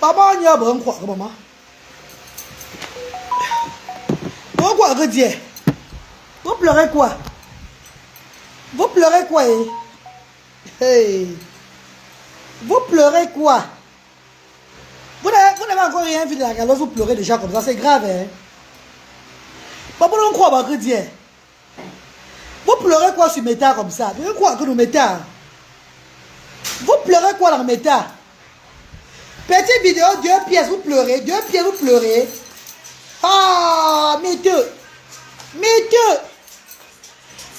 Papa, on y a bon quoi, maman. Pourquoi que Dieu? Vous pleurez quoi? Vous pleurez quoi? Hey. Vous pleurez quoi? Vous n'avez encore rien vu de la galoise, vous pleurez déjà comme ça, c'est grave, hein? Papa, on croit que Dieu. Vous pleurez quoi sur Meta comme ça? Vous croyez que nous Meta? Vous pleurez quoi dans Meta? Petite vidéo, 2 pièces, vous pleurez. 2 pièces, vous pleurez. Ah, mettez.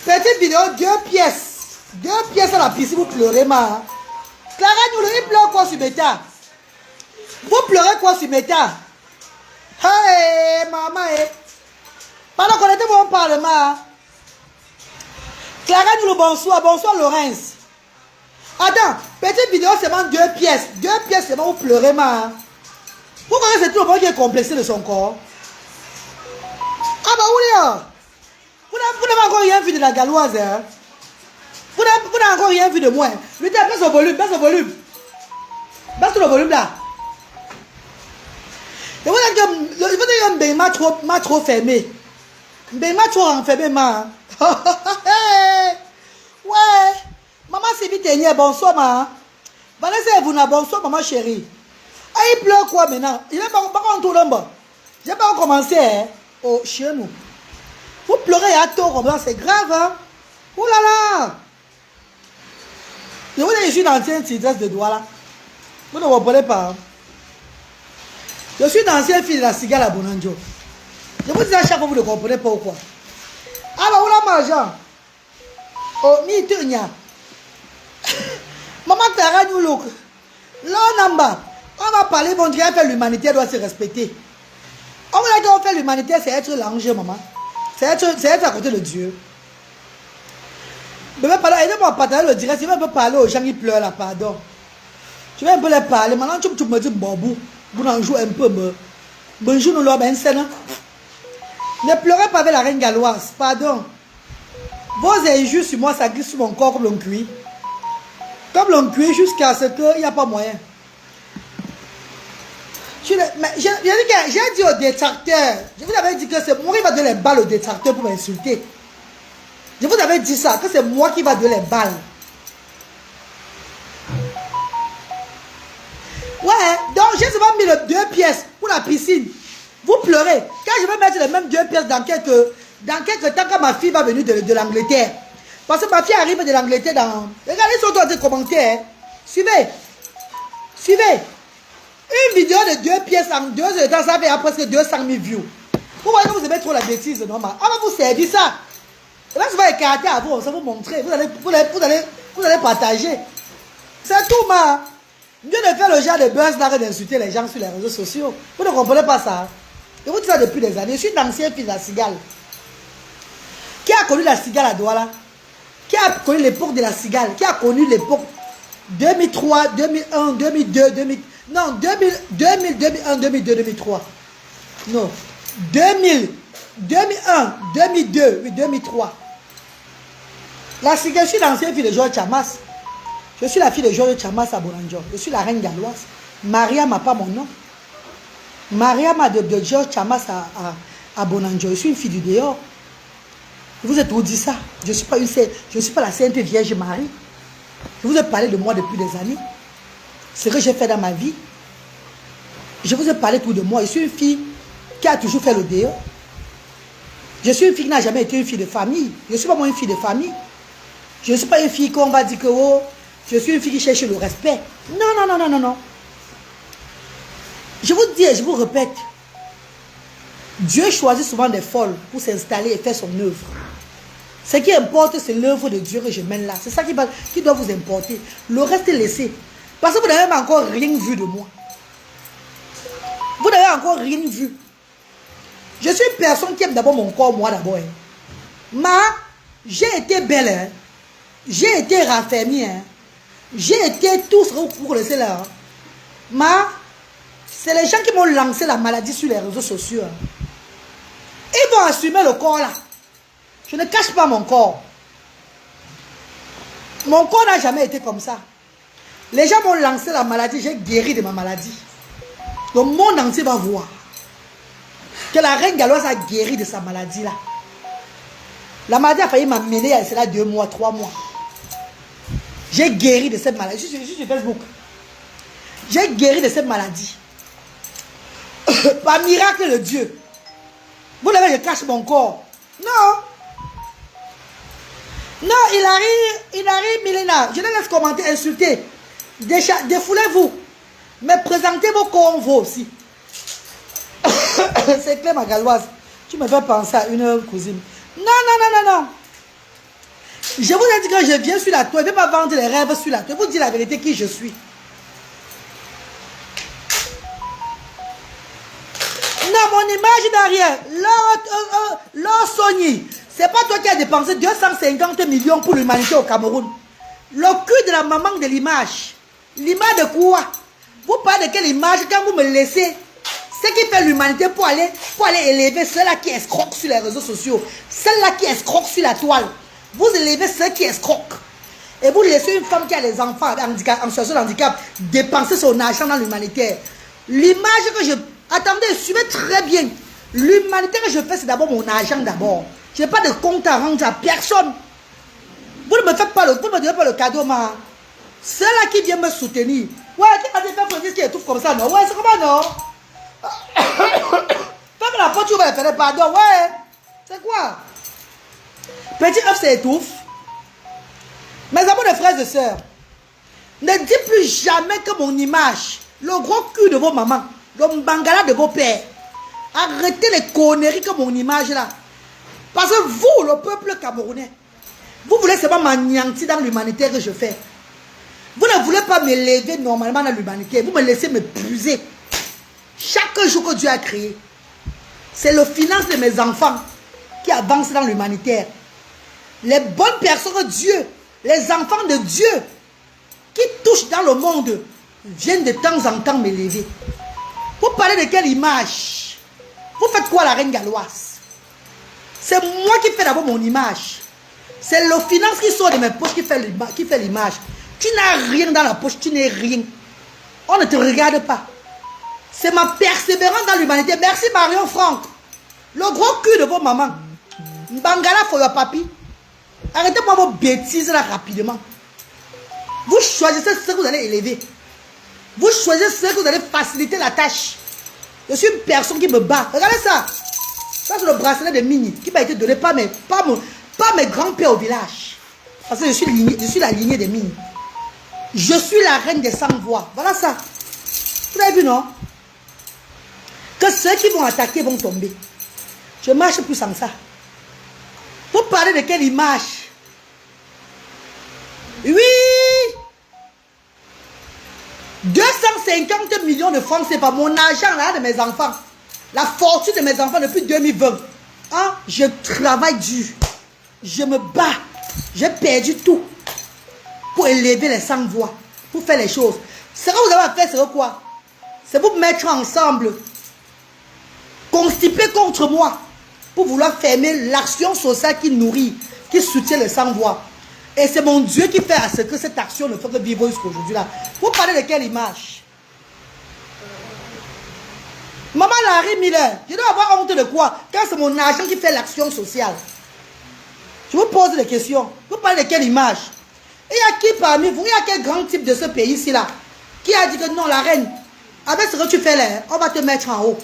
Petite vidéo, 2 pièces. 2 pièces à la piscine, vous pleurez, ma. Clara, nous il pleure quoi sur Meta? Vous pleurez quoi sur Meta? Hey, maman, pendant qu'on était bon parlement. Clara, nous le bonsoir. Bonsoir, Laurence. Attends, petite vidéo, c'est seulement 2 pièces. 2 pièces, c'est bon, vous pleurez, ma. Pourquoi c'est tout le monde qui est complexé de son corps? Ah bah oui, vous n'avez encore rien vu de la galoise, hein? Vous n'avez encore rien vu de moi. Lui, baisse le volume, baisse le volume. Baisse le volume là. Et vous dites que Mbé m'a trop fermé. Mbé m'a trop enfermé, ma. Ouais. Maman Sylvie, bonsoir, ma. Vanessa, vous n'avez bonsoir, maman chérie. Ah, il pleure quoi maintenant? Il n'est pas en tout l'ombre. Je n'ai pas commencé, hein? Oh, chez nous. Vous pleurez à tort comme ça, c'est grave, hein? Oh là là! Je vous dis, je suis dans l'ancienne titresse de doigt là. Vous ne comprenez pas. Hein? Je suis d'ancien fille de la cigale à Bonanjo. Je vous dis à chaque fois, vous ne comprenez pas pourquoi. Ah bah, où la margent? Oh, ni tenir. Maman Clara nous look. Là, on va parler, bon Dieu, l'humanité doit se respecter. On va dire qu'on fait l'humanité, c'est être l'ange, maman. C'est être à côté de Dieu. Mais aidez-moi à partager le direct. Je vais un peu parler aux gens qui pleurent là, pardon. Je vais un peu les parler. Maintenant, tu me dis, Bobou, vous en jouez un peu. Bonjour, nous l'avons scène. Ne pleurez pas avec la reine galloise, pardon. Vos injures sur moi, ça glisse sur mon corps comme l'on cuit. Comme l'on cuit jusqu'à ce qu'il n'y a pas moyen. J'ai dit au détracteur, je vous avais dit que c'est moi qui va donner les balles au détracteur pour m'insulter. Je vous avais dit ça, que c'est moi qui va donner les balles. Ouais, donc j'ai seulement mis les 2 pièces pour la piscine. Vous pleurez. Quand je vais mettre les mêmes 2 pièces dans quelques temps, quand ma fille va venir de l'Angleterre. Parce que ma fille arrive de l'Angleterre dans... Regardez sur dans les commentaires. Suivez. Une vidéo de 2 pièces en 2 heures de temps, ça fait presque 200 000 views. Vous voyez que vous aimez trop la bêtise, non? On va vous servir ça. Et là, je vais écarter à vous, ça va vous montrer. Vous allez partager. C'est tout, ma. Mieux de faire le genre de buzz là que d'insulter les gens sur les réseaux sociaux. Vous ne comprenez pas ça. Je vous dis ça depuis des années. Je suis d'ancien fils de la cigale. Qui a connu la cigale à Douala? Qui a connu l'époque de la cigale? Qui a connu l'époque 2003, 2001, 2002, 2000... Non, 2001, 2002, 2003. Non, 2000, 2001, 2002, oui, 2003. La cigale, je suis l'ancienne fille de Georges Chamas. Je suis la fille de Georges Chamas à Bonanjo. Je suis la reine galloise. Maria n'a pas mon nom. Maria m'a de Georges Chamas à Bonanjo. Je suis une fille du dehors. Je vous ai tout dit ça. Je ne suis pas la Sainte Vierge Marie. Je vous ai parlé de moi depuis des années. Ce que j'ai fait dans ma vie. Je vous ai parlé tout de moi. Je suis une fille qui a toujours fait le dehors. Je suis une fille qui n'a jamais été une fille de famille. Je ne suis pas moi une fille de famille. Je ne suis pas une fille qu'on va dire que oh, je suis une fille qui cherche le respect. Non. Je vous dis et je vous répète. Dieu choisit souvent des folles pour s'installer et faire son œuvre. Ce qui importe, c'est l'œuvre de Dieu que je mène là. C'est ça qui doit vous importer. Le reste est laissé. Parce que vous n'avez encore rien vu de moi. Vous n'avez encore rien vu. Je suis une personne qui aime d'abord mon corps, moi d'abord. J'ai été belle. Hein. J'ai été raffermie. Hein. J'ai été tout ce que vous connaissez là. C'est les gens qui m'ont lancé la maladie sur les réseaux sociaux. Hein. Ils vont assumer le corps là. Je ne cache pas mon corps. Mon corps n'a jamais été comme ça. Les gens m'ont lancé la maladie, j'ai guéri de ma maladie. Le monde entier va voir que la reine galloise a guéri de sa maladie là. La maladie a failli m'amener à cela 2 mois, 3 mois. J'ai guéri de cette maladie. Je suis sur Facebook. J'ai guéri de cette maladie. Par miracle de Dieu. Vous l'avez, je cache mon corps. Non. Non, il arrive, Milena. Je ne laisse commenter, insulter. Défoulez-vous. Mais présentez vos corps, vous aussi. C'est clair, ma galloise. Tu me fais penser à une cousine. Non, non, non, non, non. Je vous ai dit que je viens sur la toile. Je ne vais pas vendre les rêves sur la toile. Je vous dis la vérité qui je suis. Non, mon image derrière. L'or Sony. C'est pas toi qui as dépensé 250 millions pour l'humanité au Cameroun. Le cul de la maman de l'image. L'image de quoi? Vous parlez de quelle image quand vous me laissez? Ce qui fait l'humanité pour aller élever ceux-là qui escroquent sur les réseaux sociaux. Ceux-là qui escroquent sur la toile. Vous élevez ceux qui escroquent. Et vous laissez une femme qui a des enfants en situation de handicap dépenser son argent dans l'humanitaire. L'image que je... Attendez, suivez très bien. L'humanitaire que je fais, c'est d'abord mon argent d'abord. Je n'ai pas de compte à rendre à personne. Vous ne me faites pas vous ne me donnez pas le cadeau, ma. Ceux-là qui viennent me soutenir. Ouais, qui a des femmes qui étouffent comme ça, non? Ouais, c'est comment, non? Ferme la porte, tu vas faire des pardons, ouais. C'est quoi? Petit œuf s'étouffe. Mes amis de frères et sœurs, ne dites plus jamais que mon image, le gros cul de vos mamans, le mbangala de vos pères, arrêtez les conneries que mon image là. Parce que vous, le peuple camerounais, vous voulez seulement m'anéantir dans l'humanité que je fais. Vous ne voulez pas m'élever normalement dans l'humanité. Vous me laissez me puiser. Chaque jour que Dieu a créé, c'est le finance de mes enfants qui avance dans l'humanitaire. Les bonnes personnes de Dieu, les enfants de Dieu qui touchent dans le monde viennent de temps en temps m'élever. Vous parlez de quelle image? Vous faites quoi la reine galloise? C'est moi qui fais d'abord mon image. C'est le finance qui sort de mes poches qui fait l'image. Tu n'as rien dans la poche, tu n'es rien. On ne te regarde pas. C'est ma persévérance dans l'humanité. Merci Marion Franck. Le gros cul de vos mamans. Mbangala for your papi. Arrêtez-moi vos bêtises là rapidement. Vous choisissez ce que vous allez élever. Vous choisissez ce que vous allez faciliter la tâche. Je suis une personne qui me bat. Regardez ça. Ça c'est le bracelet de Mini qui m'a été donné par mes grands-pères au village. Parce que je suis la lignée de Mini. Je suis la reine des 100 voix. Voilà ça. Vous avez vu, non? Que ceux qui vont attaquer vont tomber. Je marche plus sans ça. Vous parlez de quelle image? Oui! 250 millions de francs, c'est pas mon argent là de mes enfants. La fortune de mes enfants depuis 2020. Hein? Je travaille dur. Je me bats. J'ai perdu tout. Pour élever les 100 voix. Pour faire les choses. Ce que vous avez à faire, c'est quoi? C'est vous mettre ensemble. Constiper contre moi. Pour vouloir fermer l'action sociale qui nourrit, qui soutient les 100 voix. Et c'est mon Dieu qui fait à ce que cette action ne fait que vivre jusqu'à aujourd'hui là. Vous parlez de quelle image? Maman Larry Miller, je dois avoir honte de quoi? Quand c'est mon argent qui fait l'action sociale. Je vous pose des questions. Vous parlez de quelle image? Il y a qui parmi vous, il y a quel grand type de ce pays-ci là, qui a dit que non, la reine, avec ce que tu fais là, on va te mettre en haut.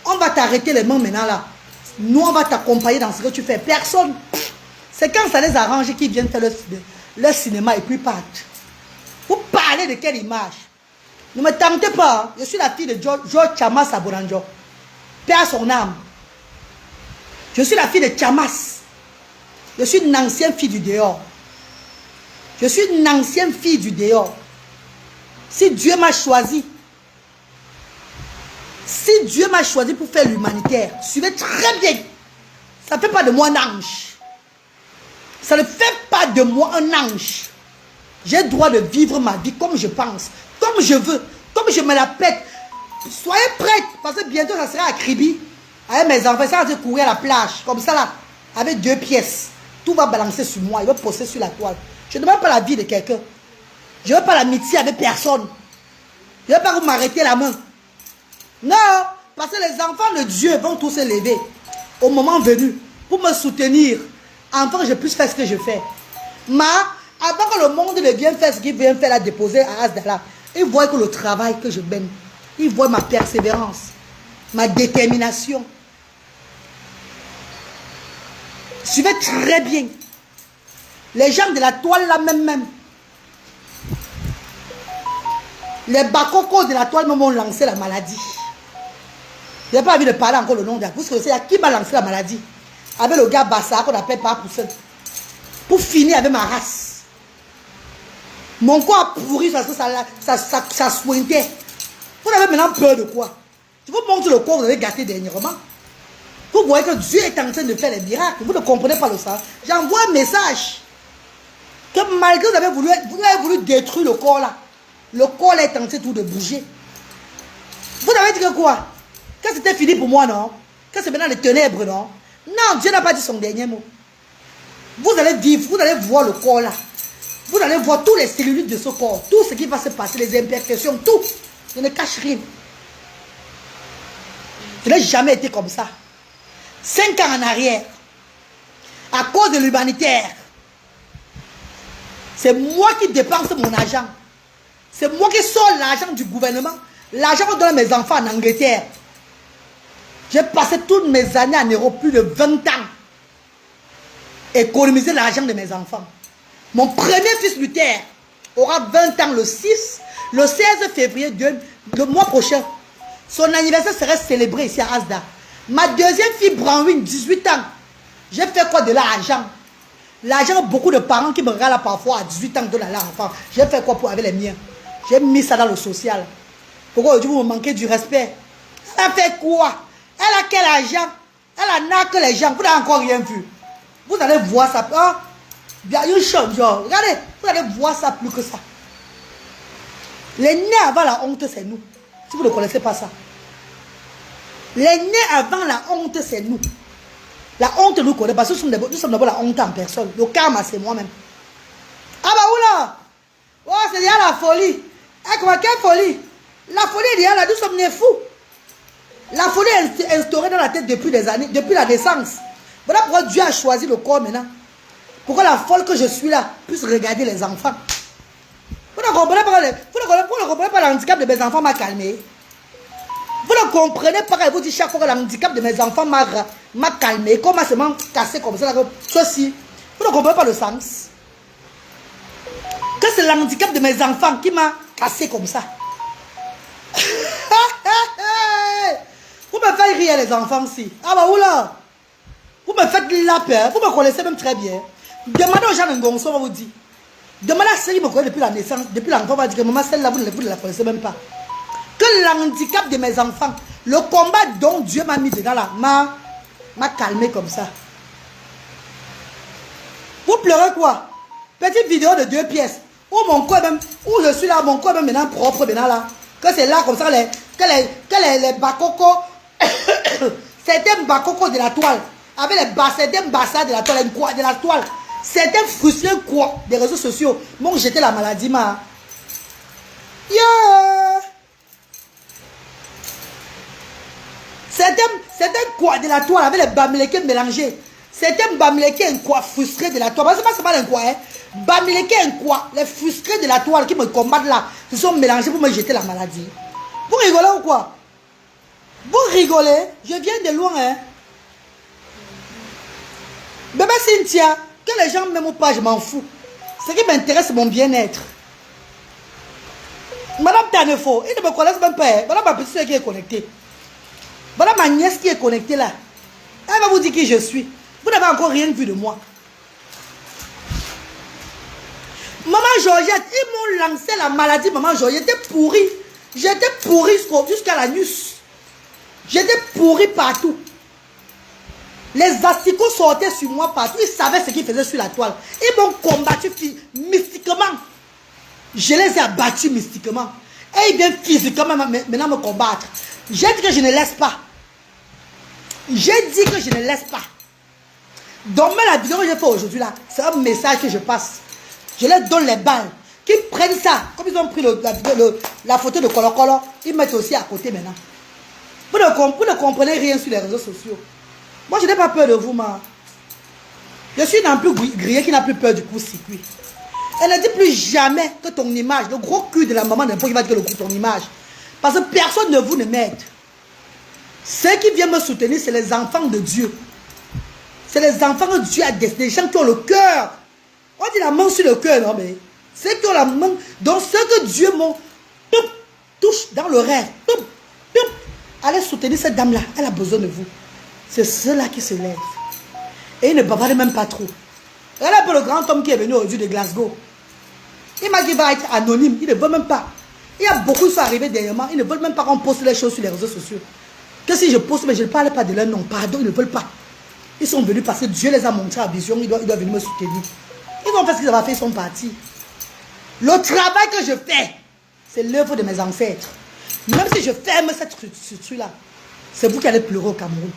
On va t'arrêter les mains maintenant là. Nous, on va t'accompagner dans ce que tu fais. Personne. C'est quand ça les arrange qu'ils viennent faire le cinéma et puis partent. Vous parlez de quelle image? Ne me tentez pas. Je suis la fille de George Chamas Aboranjo. Paix à son âme. Je suis la fille de Chamas. Je suis une ancienne fille du dehors. Je suis une ancienne fille du dehors. Si Dieu m'a choisi, pour faire l'humanitaire, suivez très bien. Ça ne fait pas de moi un ange. Ça ne fait pas de moi un ange. J'ai le droit de vivre ma vie comme je pense, comme je veux, comme je me la pète. Soyez prêts, parce que bientôt ça sera à Kribi. Avec mes enfants, ça va courir à la plage, comme ça là, avec 2 pièces. Tout va balancer sur moi, il va poser sur la toile. Je ne demande pas la vie de quelqu'un. Je ne veux pas l'amitié avec personne. Je ne veux pas que vous m'arrêtez la main. Non, parce que les enfants de Dieu vont tous se lever au moment venu pour me soutenir. Enfin, je puisse faire ce que je fais. Mais avant que le monde ne vienne faire ce qu'il vient faire, la déposer à Asdala, ils voient que le travail que je mène, ils voient ma persévérance, ma détermination. Suivez très bien. Les gens de la toile là même. Les bakokos de la toile m'ont lancé la maladie. Je n'ai pas envie de parler encore le nom de la. Vous savez qui m'a lancé la maladie? Avec le gars Bassa qu'on appelle pas Poussin. Pour finir avec ma race. Mon corps a pourri parce que ça sointait. Vous avez maintenant peur de quoi? Je vous montre le corps que vous avez gâté dernièrement. Vous voyez que Dieu est en train de faire les miracles. Vous ne comprenez pas le sens. J'envoie un message. Que malgré que vous avez voulu détruire le corps là. Le corps là est en train tout de bouger. Vous avez dit que quoi? Que c'était fini pour moi, non? Que c'est maintenant les ténèbres, non? Non, Dieu n'a pas dit son dernier mot. Vous allez vivre, vous allez voir le corps là. Vous allez voir tous les cellulites de ce corps. Tout ce qui va se passer, les imperfections, tout. Je ne cache rien. Je n'ai jamais été comme ça. 5 ans en arrière, à cause de l'humanitaire, c'est moi qui dépense mon argent. C'est moi qui sors l'argent du gouvernement. L'argent qu'on donne à mes enfants en Angleterre. J'ai passé toutes mes années en Europe, plus de 20 ans. Économiser l'argent de mes enfants. Mon premier fils Luther aura 20 ans le 16 février, le mois prochain. Son anniversaire serait célébré ici à Asda. Ma deuxième fille Branwin, 18 ans. J'ai fait quoi de l'argent? L'argent, beaucoup de parents qui me regardent parfois à 18 ans de l'enfant. J'ai fait quoi pour avec les miens? J'ai mis ça dans le social. Pourquoi aujourd'hui vous me manquez du respect? Elle a fait quoi? Elle a quel argent? Elle n'a que les gens. Vous n'avez encore rien vu. Vous allez voir ça. Hein? Il y a une chose, genre, regardez, vous allez voir ça plus que ça. Les nés avant la honte, c'est nous. Si vous ne connaissez pas ça. Les nés avant la honte, c'est nous. La honte nous connaît parce que nous sommes d'abord la honte en personne. Le karma, c'est moi-même. Ah bah oula! Oh, c'est déjà la folie. Eh, comment, quelle folie? La folie est déjà là, nous sommes nés fous. La folie est instaurée dans la tête depuis des années, depuis la naissance. Voilà pourquoi Dieu a choisi le corps maintenant. Pourquoi la folle que je suis là puisse regarder les enfants. Vous ne comprenez pas le handicap de mes enfants m'a calmé. Vous ne comprenez pas quand je vous dis chaque fois que le handicap de mes enfants m'a calmé. Comment c'est m'a cassé comme ça. Ceci. Vous ne comprenez pas le sens. Que c'est le handicap de mes enfants qui m'a cassé comme ça. Vous me faites rire les enfants si. Ah bah oula. Vous me faites la peur. Vous me connaissez même très bien. Demandez aux gens de Ngonso, on va vous dire. Demandez à ceux qui me connaissent depuis la naissance, depuis l'enfant, on va dire que maman, celle-là, vous ne la connaissez même pas. Que l'handicap de mes enfants, le combat dont Dieu m'a mis dedans là, m'a calmé comme ça. Vous pleurez quoi? Petite vidéo de 2 pièces. Où mon corps même, où je suis là, mon corps même maintenant propre maintenant là. Que c'est là comme ça, que les bakokos, certains bakokos de la toile, avec certains bassins de la toile, de la toile, certains frustrés quoi, des réseaux sociaux, m'ont jeté la maladie, ma. Yeah! Certains quoi de la toile, avec les bamilekés mélangés. Certains bamilekés quoi, frustrés de la toile. C'est pas un quoi, hein. Bamilekés quoi, les frustrés de la toile qui me combattent là, se sont mélangés pour me jeter la maladie. Vous rigolez ou quoi? Vous rigolez? Je viens de loin, hein. Bébé Cynthia, que les gens m'aiment ou pas, je m'en fous. Ce qui m'intéresse, c'est mon bien-être. Madame Tanefo, ils ne me connaissent même pas. Hein. Voilà ma petite soeur qui est connectée. Voilà ma nièce qui est connectée là. Elle va vous dire qui je suis. Vous n'avez encore rien vu de moi. Maman Georgette, ils m'ont lancé la maladie, maman Georgette. J'étais pourrie. J'étais pourrie jusqu'à l'anus. J'étais pourrie partout. Les asticots sortaient sur moi partout. Ils savaient ce qu'ils faisaient sur la toile. Ils m'ont combattu mystiquement. Je les ai abattus mystiquement. Et ils viennent physiquement maintenant me combattre. J'ai dit que je ne laisse pas. J'ai dit que je ne laisse pas. Donc, mais la vidéo que j'ai fait aujourd'hui là, c'est un message que je passe. Je leur donne les balles. Qu'ils prennent ça. Comme ils ont pris la photo de Colo Colo, ils mettent aussi à côté maintenant. Vous ne comprenez rien sur les réseaux sociaux. Moi, je n'ai pas peur de vous, ma. Je suis une plus grillée qui n'a plus peur du court-circuit. Elle ne dit plus jamais que ton image, le gros cul de la maman d'un pot qui va dire ton image. Parce que personne ne vous ne m'aide. Ceux qui viennent me soutenir, c'est les enfants de Dieu. C'est les enfants que Dieu a destinés, les gens qui ont le cœur. On dit la main sur le cœur, non mais. Ceux qui ont la main, donc ceux que Dieu touche dans le rêve. Allez soutenir cette dame-là, elle a besoin de vous. C'est ceux-là qui se lèvent. Et il ne bavarde même pas trop. Regardez un peu le grand homme qui est venu aujourd'hui de Glasgow. Il m'a dit qu'il va être anonyme, il ne veut même pas. Il y a beaucoup qui sont arrivés dernièrement, ils ne veulent même pas qu'on poste les choses sur les réseaux sociaux. Que si je poste, mais je ne parle pas de leur nom, pardon, ils ne veulent pas. Ils sont venus parce que Dieu les a montrés à vision, ils doivent venir me soutenir. Ils ont fait ce qu'ils avaient fait, ils sont partis. Le travail que je fais, c'est l'œuvre de mes ancêtres. Même si je ferme cette structure-là, c'est vous qui allez pleurer au Cameroun.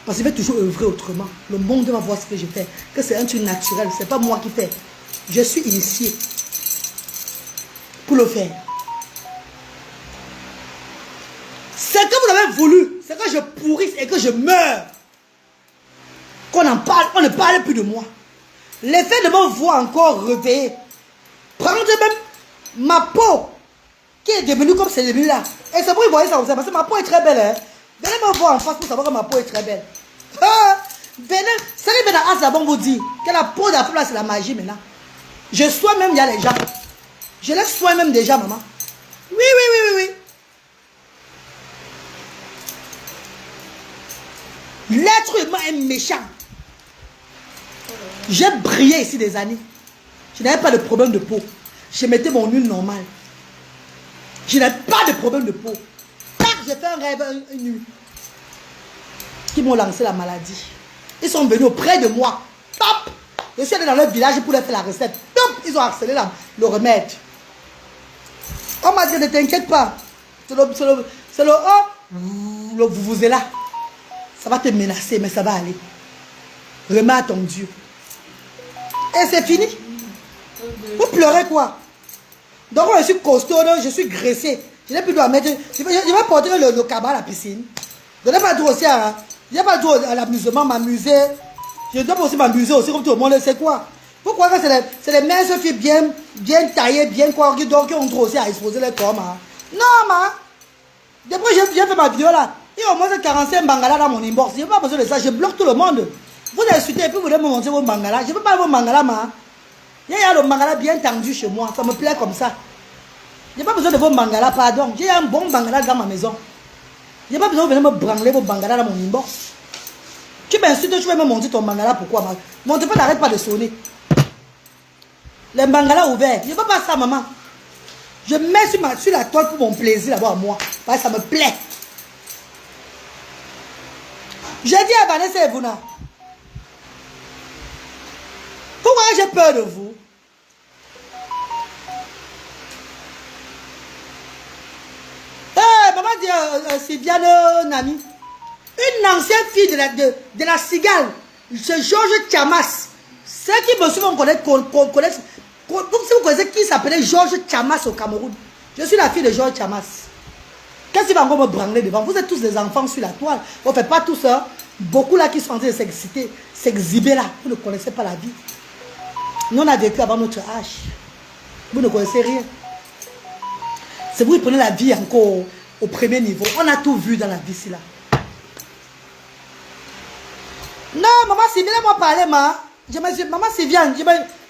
Parce que je vais toujours œuvrer autrement. Le monde va voir ce que je fais. Que c'est un truc naturel, ce n'est pas moi qui fais. Je suis initié pour le faire. Ce que vous avez voulu, c'est que je pourrisse et que je meure. Qu'on en parle, on ne parle plus de moi. L'effet de me voir encore réveillé, prendre même ma peau, qui est devenue comme c'est devenu là. Et c'est pour que vous voyez ça aussi, parce que ma peau est très belle. Hein? Venez me voir en face pour savoir que ma peau est très belle. Venez, c'est que à Asabon vous dit que la peau d'Afrique là c'est la magie maintenant. Je soigne même, il y a les gens. Je les soigne même déjà, maman. Oui. L'être humain est méchant. J'ai brillé ici des années. Je n'avais pas de problème de peau. Je mettais mon huile normale. Je n'ai pas de problème de peau. J'ai fait un rêve, une nuit. Qui m'ont lancé la maladie. Ils sont venus auprès de moi. Top! Je suis allé dans leur village pour leur faire la recette. Top! Ils ont harcelé le remède. On m'a dit, ne t'inquiète pas. C'est le vous est là. Ça va te menacer, mais ça va aller. Remets à ton Dieu. Et c'est fini. Vous pleurez quoi? Donc je suis costaud, je suis graissé. Je n'ai plus droit à mettre. Je vais porter le cabas à la piscine. Je n'ai pas droit aussi à. Je n'ai pas droit à l'amusement, m'amuser. Je dois aussi m'amuser aussi comme tout le monde. C'est quoi? Pourquoi c'est les minces filles bien taillées, bien quoi, donc qui ont droit aussi à exposer les corps. Non, ma. Depuis que j'ai fait ma vidéo là, il y a au moins 45 bangalas dans mon inbox. Je n'ai pas besoin de ça. Je bloque tout le monde. Vous insultez et puis vous voulez me montrer vos bangalas. Je ne veux pas vos bangalas, ma. Il y a le mangala bien tendu chez moi. Ça me plaît comme ça. Je n'ai pas besoin de vos mangalas, pardon. J'ai un bon mangala dans ma maison. Je n'ai pas besoin de venir me branler vos mangalas dans mon inbox. Tu m'insultes, tu vas me montrer ton mangala. Pourquoi? Mon téléphone n'arrête pas de sonner. Les mangalas ouverts. Je ne veux pas ça, maman. Je mets sur la toile pour mon plaisir d'abord à moi. Parce que ça me plaît. J'ai dit à Vanessa et Bouna. Pourquoi j'ai peur de vous? Maman dit Sylviane Nani. Une ancienne fille de la cigale. C'est Georges Chamas. Ceux qui me suivent vont connaître. Si vous connaissez qui s'appelait Georges Chamas au Cameroun. Je suis la fille de Georges Chamas. Qu'est-ce qui va encore me branler devant? Vous êtes tous des enfants sur la toile. Vous ne faites pas tout ça. Beaucoup là qui sont en train de s'exciter, s'exhiber là. Vous ne connaissez pas la vie. Nous on a vécu avant notre âge. Vous ne connaissez rien. C'est vous qui prenez la vie encore au premier niveau. On a tout vu dans la vie ici là. Non, maman Sylviane, moi parler, maman Sylviane,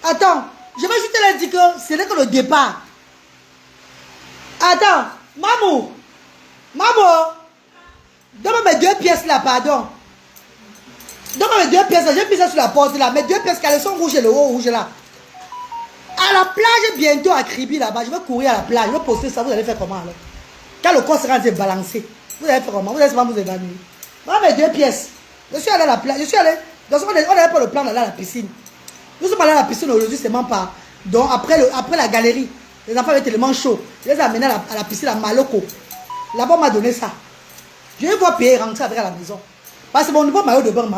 attends, je vais juste te dire que ce n'est que le départ. Attends, maman, donne-moi mes 2 pièces là, pardon. Donne-moi mes 2 pièces là, j'ai mis ça sur la porte là, mes 2 pièces car elles sont rouges et le haut rouge là. À la plage bientôt à Kribi là-bas, je vais courir à la plage, je vais poster ça, vous allez faire comment alors? Quand le corps sera débalancé, vous allez faire comment? Vous allez vous évanouir. Moi mes 2 pièces. Je suis allé à la plage, je suis allé. Donc on n'avait pas le plan d'aller à la piscine. Nous sommes allés à la piscine aujourd'hui, c'est même pas. Donc après la galerie, les enfants avaient tellement chaud. Je les ai amenés à la piscine à Maloko. Là-bas on m'a donné ça. Je vais voir payer rentrer avec à la maison. Parce que mon nouveau maillot de bain,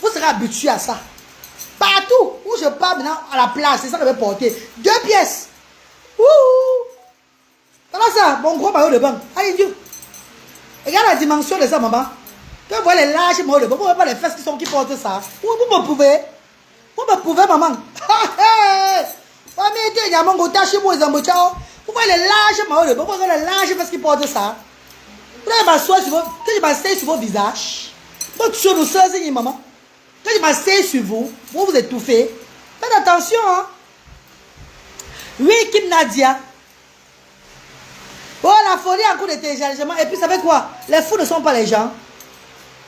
vous serez habitué à ça. Partout où je pars maintenant à la plage, c'est ça que je vais porter. 2 pièces. Ouh. Voilà ça, mon gros maillot de bain. Allez, Dieu. Regarde la dimension de ça, maman. Quand vous voyez les lâches mahou de bœuf, vous ne voyez pas les fesses qui portent ça. Vous me pouvez. Vous me pouvez, maman. Vous voyez les lâches mahou de bœuf, vous voyez les lâches fesses qui portent ça. Vous allez m'asseoir sur quand je m'assieds sur vos visages. Quand je m'assieds sur vous, vous vous étouffez. Faites attention, hein. Oui, Kim Nadia. Oh, la folie en cours de téléchargement. Et puis, ça fait quoi? Les fous ne sont pas les gens.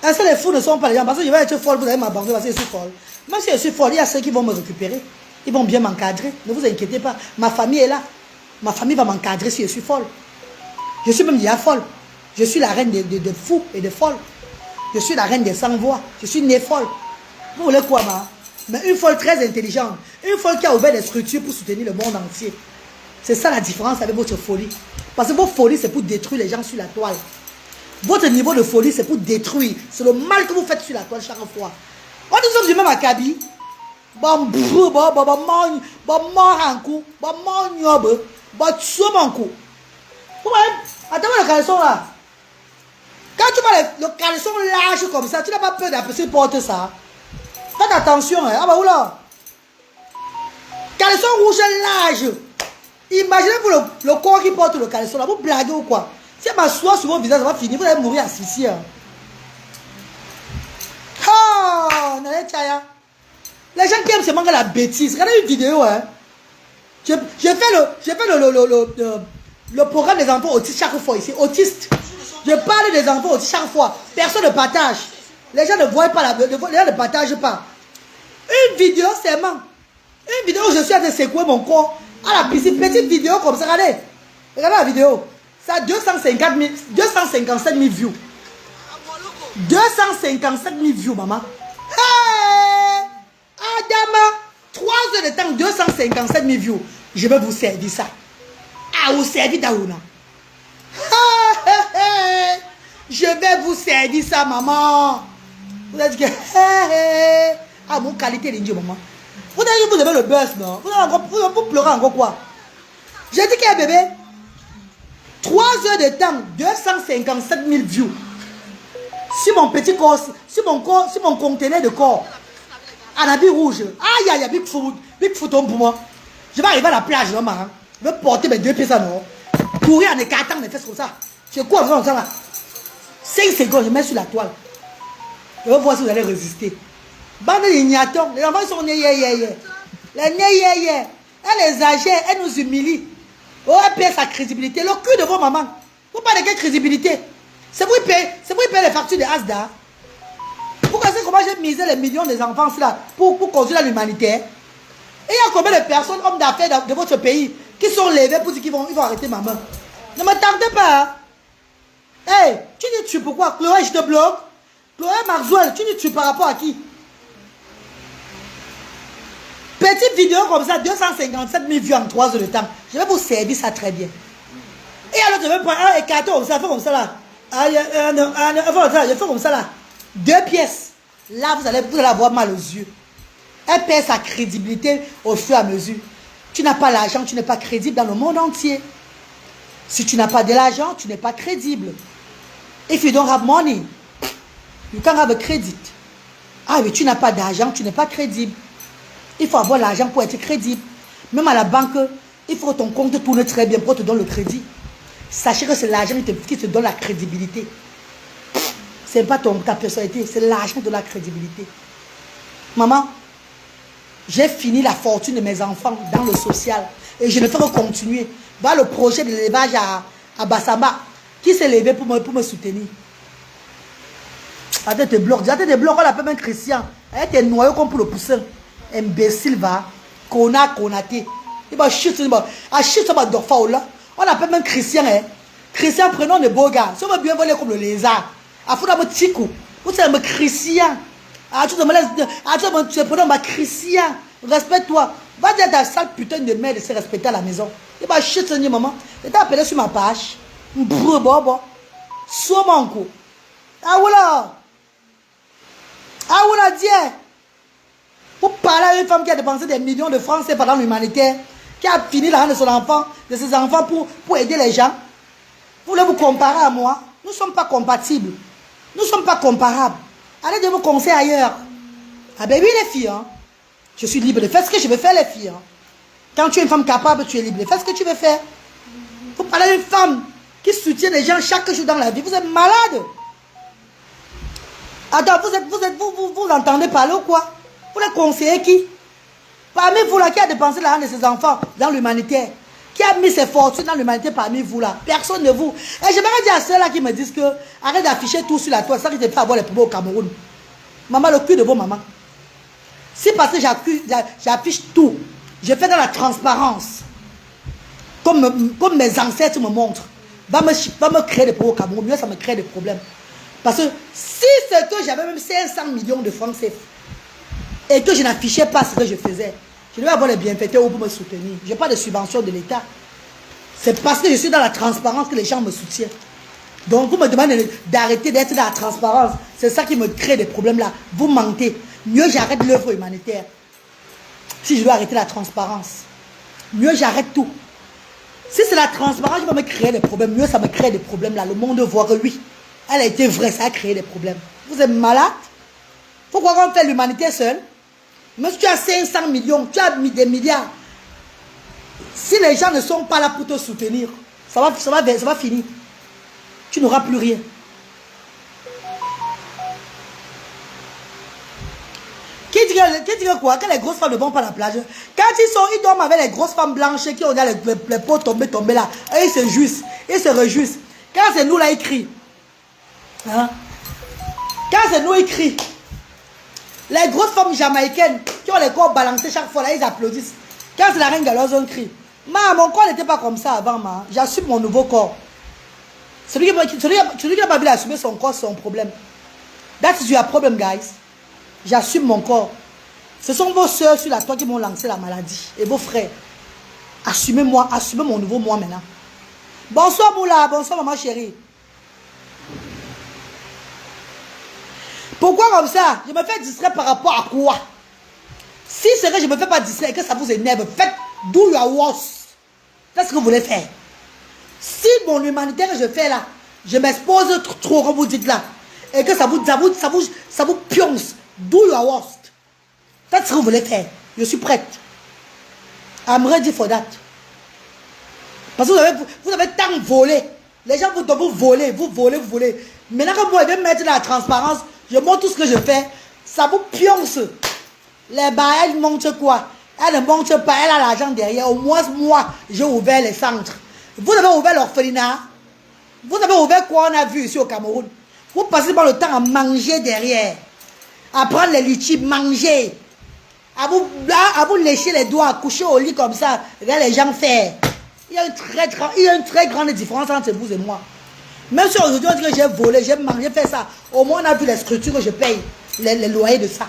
Est-ce que les fous ne sont pas les gens? Parce que je vais être folle, vous allez m'abandonner parce que je suis folle. Même si je suis folle, il y a ceux qui vont me récupérer. Ils vont bien m'encadrer. Ne vous inquiétez pas. Ma famille est là. Ma famille va m'encadrer si je suis folle. Je suis même déjà folle. Je suis la reine de fous et de folles. Je suis la reine des sans-voix. Je suis née folle. Vous voulez quoi, ma? Mais une folle très intelligente. Une folle qui a ouvert des structures pour soutenir le monde entier. C'est ça la différence avec votre folie. Parce que votre folie, c'est pour détruire les gens sur la toile. Votre niveau de folie, c'est pour détruire. C'est le mal que vous faites sur la toile chaque fois. On dit que je mets ma cabine. Attends le caleçon là. Quand tu vois le caleçon large comme ça, tu n'as pas peur d'apercevoir porter ça. Faites attention, hein. Ah bah oula. Caleçon rouge large. Imaginez-vous le corps qui porte le caleçon là. Vous blaguez ou quoi? Si elle m'assoit sur votre visage, ça va finir. Vous allez mourir asphyxié. Hein. Oh, les gens qui aiment se manquer la bêtise. Regardez une vidéo, hein. J'ai fait le programme des enfants autistes chaque fois ici. Autistes. Je parle des enfants autistes chaque fois. Personne ne partage. Les gens ne voient pas, les gens ne partagent pas. Une vidéo seulement. Une vidéo où je suis en train de secouer mon corps à la piscine. Petite vidéo comme ça. Regardez. Regardez la vidéo. Ça a 257 000 views. 257 000 views, maman. Hey! Adama, 3 heures de temps, 257 000 views. Je vais vous servir ça. Ah, vous servir Daouna. Je vais vous servir ça, maman. Vous avez dit que... Ah, mon qualité de maman. Vous avez dit que vous avez le buzz, non? Vous pleurez encore quoi? J'ai dit qu'il y a un bébé. 3 heures de temps, 257 000 views. Si mon petit corps, si mon conteneur de corps, en habit rouge, aïe aïe, big foot pour moi. Je vais arriver à la plage, non, maman. Je vais porter mes 2 pieds à non. Courir en écartant mes fesses comme ça. C'est quoi comme ça là? 5 secondes, je mets sur la toile. Je vais voir si vous allez résister. Bande d'ignatons, les enfants sont nés. Les nés. Elle les agère, elle nous humilie. Oh, elle perd sa crédibilité. Le cul de vos mamans. Vous parlez de quelle crédibilité? C'est vous qui payez les factures de Asda. Pourquoi c'est comment j'ai misé les millions des enfants là pour construire l'humanité? Et il y a combien de personnes, hommes d'affaires de votre pays, qui sont levés pour dire qu'ils vont arrêter ma main? Ne me tardez pas. Hey, tu dis tu pourquoi? Chloé, je te bloque. Chloé Marzouel, tu dis tu par rapport à qui? Petite vidéo comme ça, 257 000 vues en 3 heures de temps. Je vais vous servir ça très bien. Et alors, je vais prendre un écarton comme ça, comme ça là. Je fais comme ça là. 2 pièces. Là, vous allez avoir mal aux yeux. Elle perd sa crédibilité au fur et à mesure. Tu n'as pas l'argent, tu n'es pas crédible dans le monde entier. Si tu n'as pas de l'argent, tu n'es pas crédible. If you don't have money, you can't have a credit. Ah, mais tu n'as pas d'argent, tu n'es pas crédible. Il faut avoir l'argent pour être crédible. Même à la banque, il faut que ton compte tourne très bien pour te donner le crédit. Sachez que c'est l'argent qui te donne la crédibilité. Ce n'est pas ta personnalité, c'est l'argent de la crédibilité. Maman, j'ai fini la fortune de mes enfants dans le social. Et je ne fais que continuer. Voilà le projet de l'élevage à Bassamba. Qui s'est levé pour me soutenir? Attends, tes blocs. On l'appelle même Christian. Elle était noyau comme pour le poussin. Imbécile, va. Konaté. Il va chuter. On l'appelle même Christian. Christian, prenons de beaux gars. Si on veut bien voler comme le lézard. Il faut d'abord Tico. Vous savez, Christian. Tu prenons ma Christian. Respecte-toi. Va dire à ta sale putain de merde de se respecter à la maison. Il va chuter, maman. Il t'a appelé sur ma page. Soit mon coup. Ah voilà. Ah voilà, Dieu. Pour parler à une femme qui a dépensé des millions de francs pendant l'humanitaire, qui a fini l'argent de son enfant, de ses enfants pour aider les gens. Vous voulez vous comparer à moi? Nous ne sommes pas compatibles. Nous ne sommes pas comparables. Allez de vos conseils ailleurs. Ah ben oui les filles, hein. Je suis libre de faire ce que je veux faire les filles. Hein. Quand tu es une femme capable, tu es libre de faire ce que tu veux faire. Vous parlez d'une femme qui soutient les gens chaque jour dans la vie. Vous êtes malade. Attends, vous entendez parler ou quoi? Vous les conseillez qui? Parmi vous là, qui a dépensé l'argent de ses enfants dans l'humanitaire? Qui a mis ses fortunes dans l'humanité parmi vous là? Personne de vous. Et j'aimerais dire à ceux-là qui me disent que arrête d'afficher tout sur la toile, ça qui te fait avoir les problèmes au Cameroun. Maman, le cul de vos mamans. Si parce que j'affiche tout, je fais dans la transparence, comme mes ancêtres me montrent, va me créer des problèmes au Cameroun, mieux ça me crée des problèmes. Parce que si c'est que j'avais même 500 millions de francs CFA et que je n'affichais pas ce que je faisais, je devais avoir les bienfaiteurs pour me soutenir. Je n'ai pas de subvention de l'État. C'est parce que je suis dans la transparence que les gens me soutiennent. Donc vous me demandez d'arrêter d'être dans la transparence. C'est ça qui me crée des problèmes là. Vous mentez. Mieux j'arrête l'œuvre humanitaire. Si je dois arrêter la transparence. Mieux j'arrête tout. Si c'est la transparence qui va me créer des problèmes, mieux ça me crée des problèmes là. Le monde voit que oui, elle a été vraie, ça a créé des problèmes. Vous êtes malade? Pourquoi on fait l'humanité seule? Même si tu as 500 millions, tu as mis des milliards. Si les gens ne sont pas là pour te soutenir, ça va finir. Tu n'auras plus rien. Qui dit quoi? Que les grosses femmes ne vont pas à la plage. Quand ils dorment avec les grosses femmes blanches qui ont les peaux tombées là. Et ils se jouissent. Ils se réjouissent. Quand c'est nous là, ils crient. Hein? Quand c'est nous, ils crient. Les grosses femmes jamaïcaines qui ont les corps balancés chaque fois là, ils applaudissent. Quand c'est la reine galoise, on crie. Mon corps n'était pas comme ça avant, j'assume mon nouveau corps. Celui qui n'a pas vu assumer son corps, c'est son problème. That's your problem, guys. J'assume mon corps. Ce sont vos soeurs sur la toile qui m'ont lancé la maladie. Et vos frères. Assumez-moi, assumez mon nouveau moi maintenant. Bonsoir Moula, bonsoir maman chérie. Pourquoi comme ça? Je me fais distraire par rapport à quoi? Si c'est que je ne me fais pas distraire et que ça vous énerve, faites do your worst. Faites ce que vous voulez faire. Si mon humanitaire que je fais là, je m'expose trop comme vous dites là, et que ça vous pionce, do your worst. Faites ce que vous voulez faire. Je suis prête. I'm ready for that. Parce que vous avez tant volé. Les gens vous volez, vous volez. Maintenant que moi, je vais mettre dans la transparence, je montre tout ce que je fais, ça vous pionce. Les bas, elle montre quoi? Elle ne montre pas, elle a l'argent derrière. Au moins, moi, j'ai ouvert les centres. Vous avez ouvert l'orphelinat. Vous avez ouvert quoi on a vu ici au Cameroun? Vous passez pas le temps à manger derrière. À prendre les litchis, manger. À vous lécher les doigts, à coucher au lit comme ça. Regardez les gens faire. Il y a une très grande différence entre vous et moi. Même si aujourd'hui on dit que j'ai volé, j'ai mangé, j'ai fait ça. Au moins on a vu les structures que je paye. Les loyers de ça.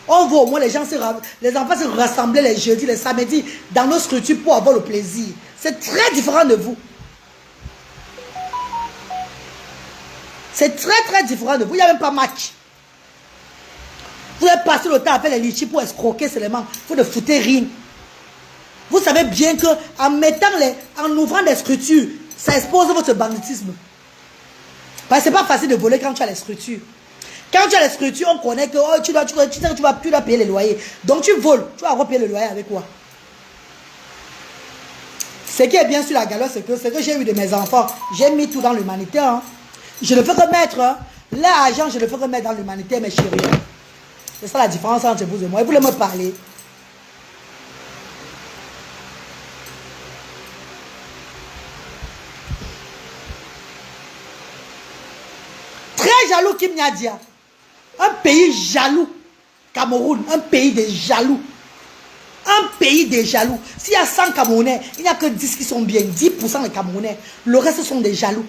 On voit au moins les enfants se rassembler les jeudis, les samedis dans nos structures pour avoir le plaisir. C'est très différent de vous. C'est très différent de vous. Il n'y a même pas match. Vous avez passé le temps à faire les litchis pour escroquer seulement. Vous ne foutez rien. Vous savez bien que en ouvrant des structures, ça expose votre banditisme. Parce que ce n'est pas facile de voler quand tu as les structures. Quand tu as les structures, on connaît que tu dois payer les loyers. Donc tu voles, tu vas repayer le loyer avec quoi? Ce qui est bien sur la galère, c'est que j'ai eu de mes enfants. J'ai mis tout dans l'humanitaire. Hein. Je ne fais que mettre l'argent, je ne fais que mettre dans l'humanitaire, mes chéris. C'est ça la différence entre vous et moi. Et vous voulez me parler? Très jaloux, Kim Niadia. Un pays jaloux. Cameroun, un pays de jaloux. Un pays des jaloux. S'il y a 100 Camerounais, il n'y a que 10 qui sont bien. 10% des Camerounais. Le reste sont des jaloux.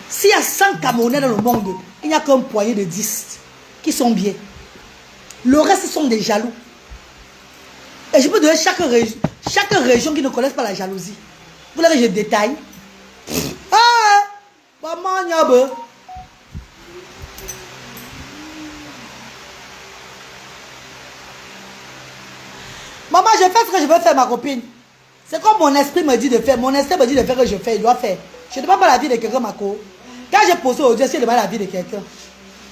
S'il y a 100 Camerounais dans le monde, il n'y a qu'un poignet de 10 qui sont bien. Le reste sont des jaloux. Et je peux donner chaque région qui ne connaisse pas la jalousie. Vous voulez que je détaille? Ah! Maman, nyabe. Maman, je fais ce que je veux faire, ma copine. C'est comme mon esprit me dit de faire. Mon esprit me dit de faire que je fais. Il doit faire. Je ne demande pas la vie de quelqu'un, Mako. Quand j'ai posté aujourd'hui, c'est de la vie de quelqu'un.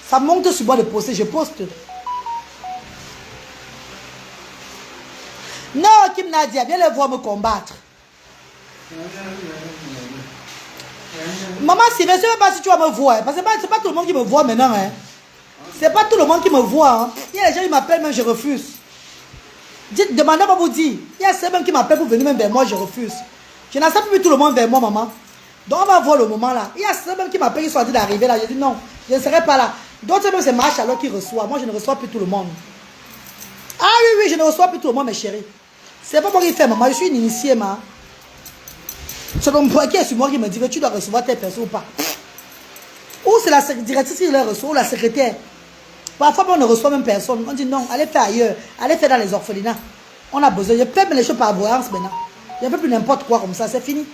Ça monte sur moi de poster, je poste. Non, Kim Nadia, viens le voir me combattre. Maman, si je ne sais pas si tu vas me voir. Parce que ce n'est pas tout le monde qui me voit maintenant. Hein. C'est pas tout le monde qui me voit. Hein. Il y a des gens qui m'appellent, même je refuse. Demandez-moi vous dire. Il y a ceux même qui m'appellent pour venir même vers moi, je refuse. Je n'accepte plus tout le monde vers moi, maman. Donc on va voir le moment là. Il y a ceux même qui m'appellent, qui sont en train d'arriver là. Je dis non, je ne serai pas là. D'autres même c'est Marche alors qui reçoit. Moi je ne reçois plus tout le monde. Ah oui, oui, je ne reçois plus tout le monde, mes chéris. C'est pas moi qui fais, maman. Je suis une initiée, ma. C'est comme qui est sur moi qui me dit que tu dois recevoir tes personnes ou pas. Ou c'est la directrice qui les reçoit, ou la secrétaire. Parfois, on ne reçoit même personne. On dit non, allez faire ailleurs. Allez faire dans les orphelinats. On a besoin. Je fais les choses par voyance maintenant. Je ne fais plus n'importe quoi comme ça. C'est fini.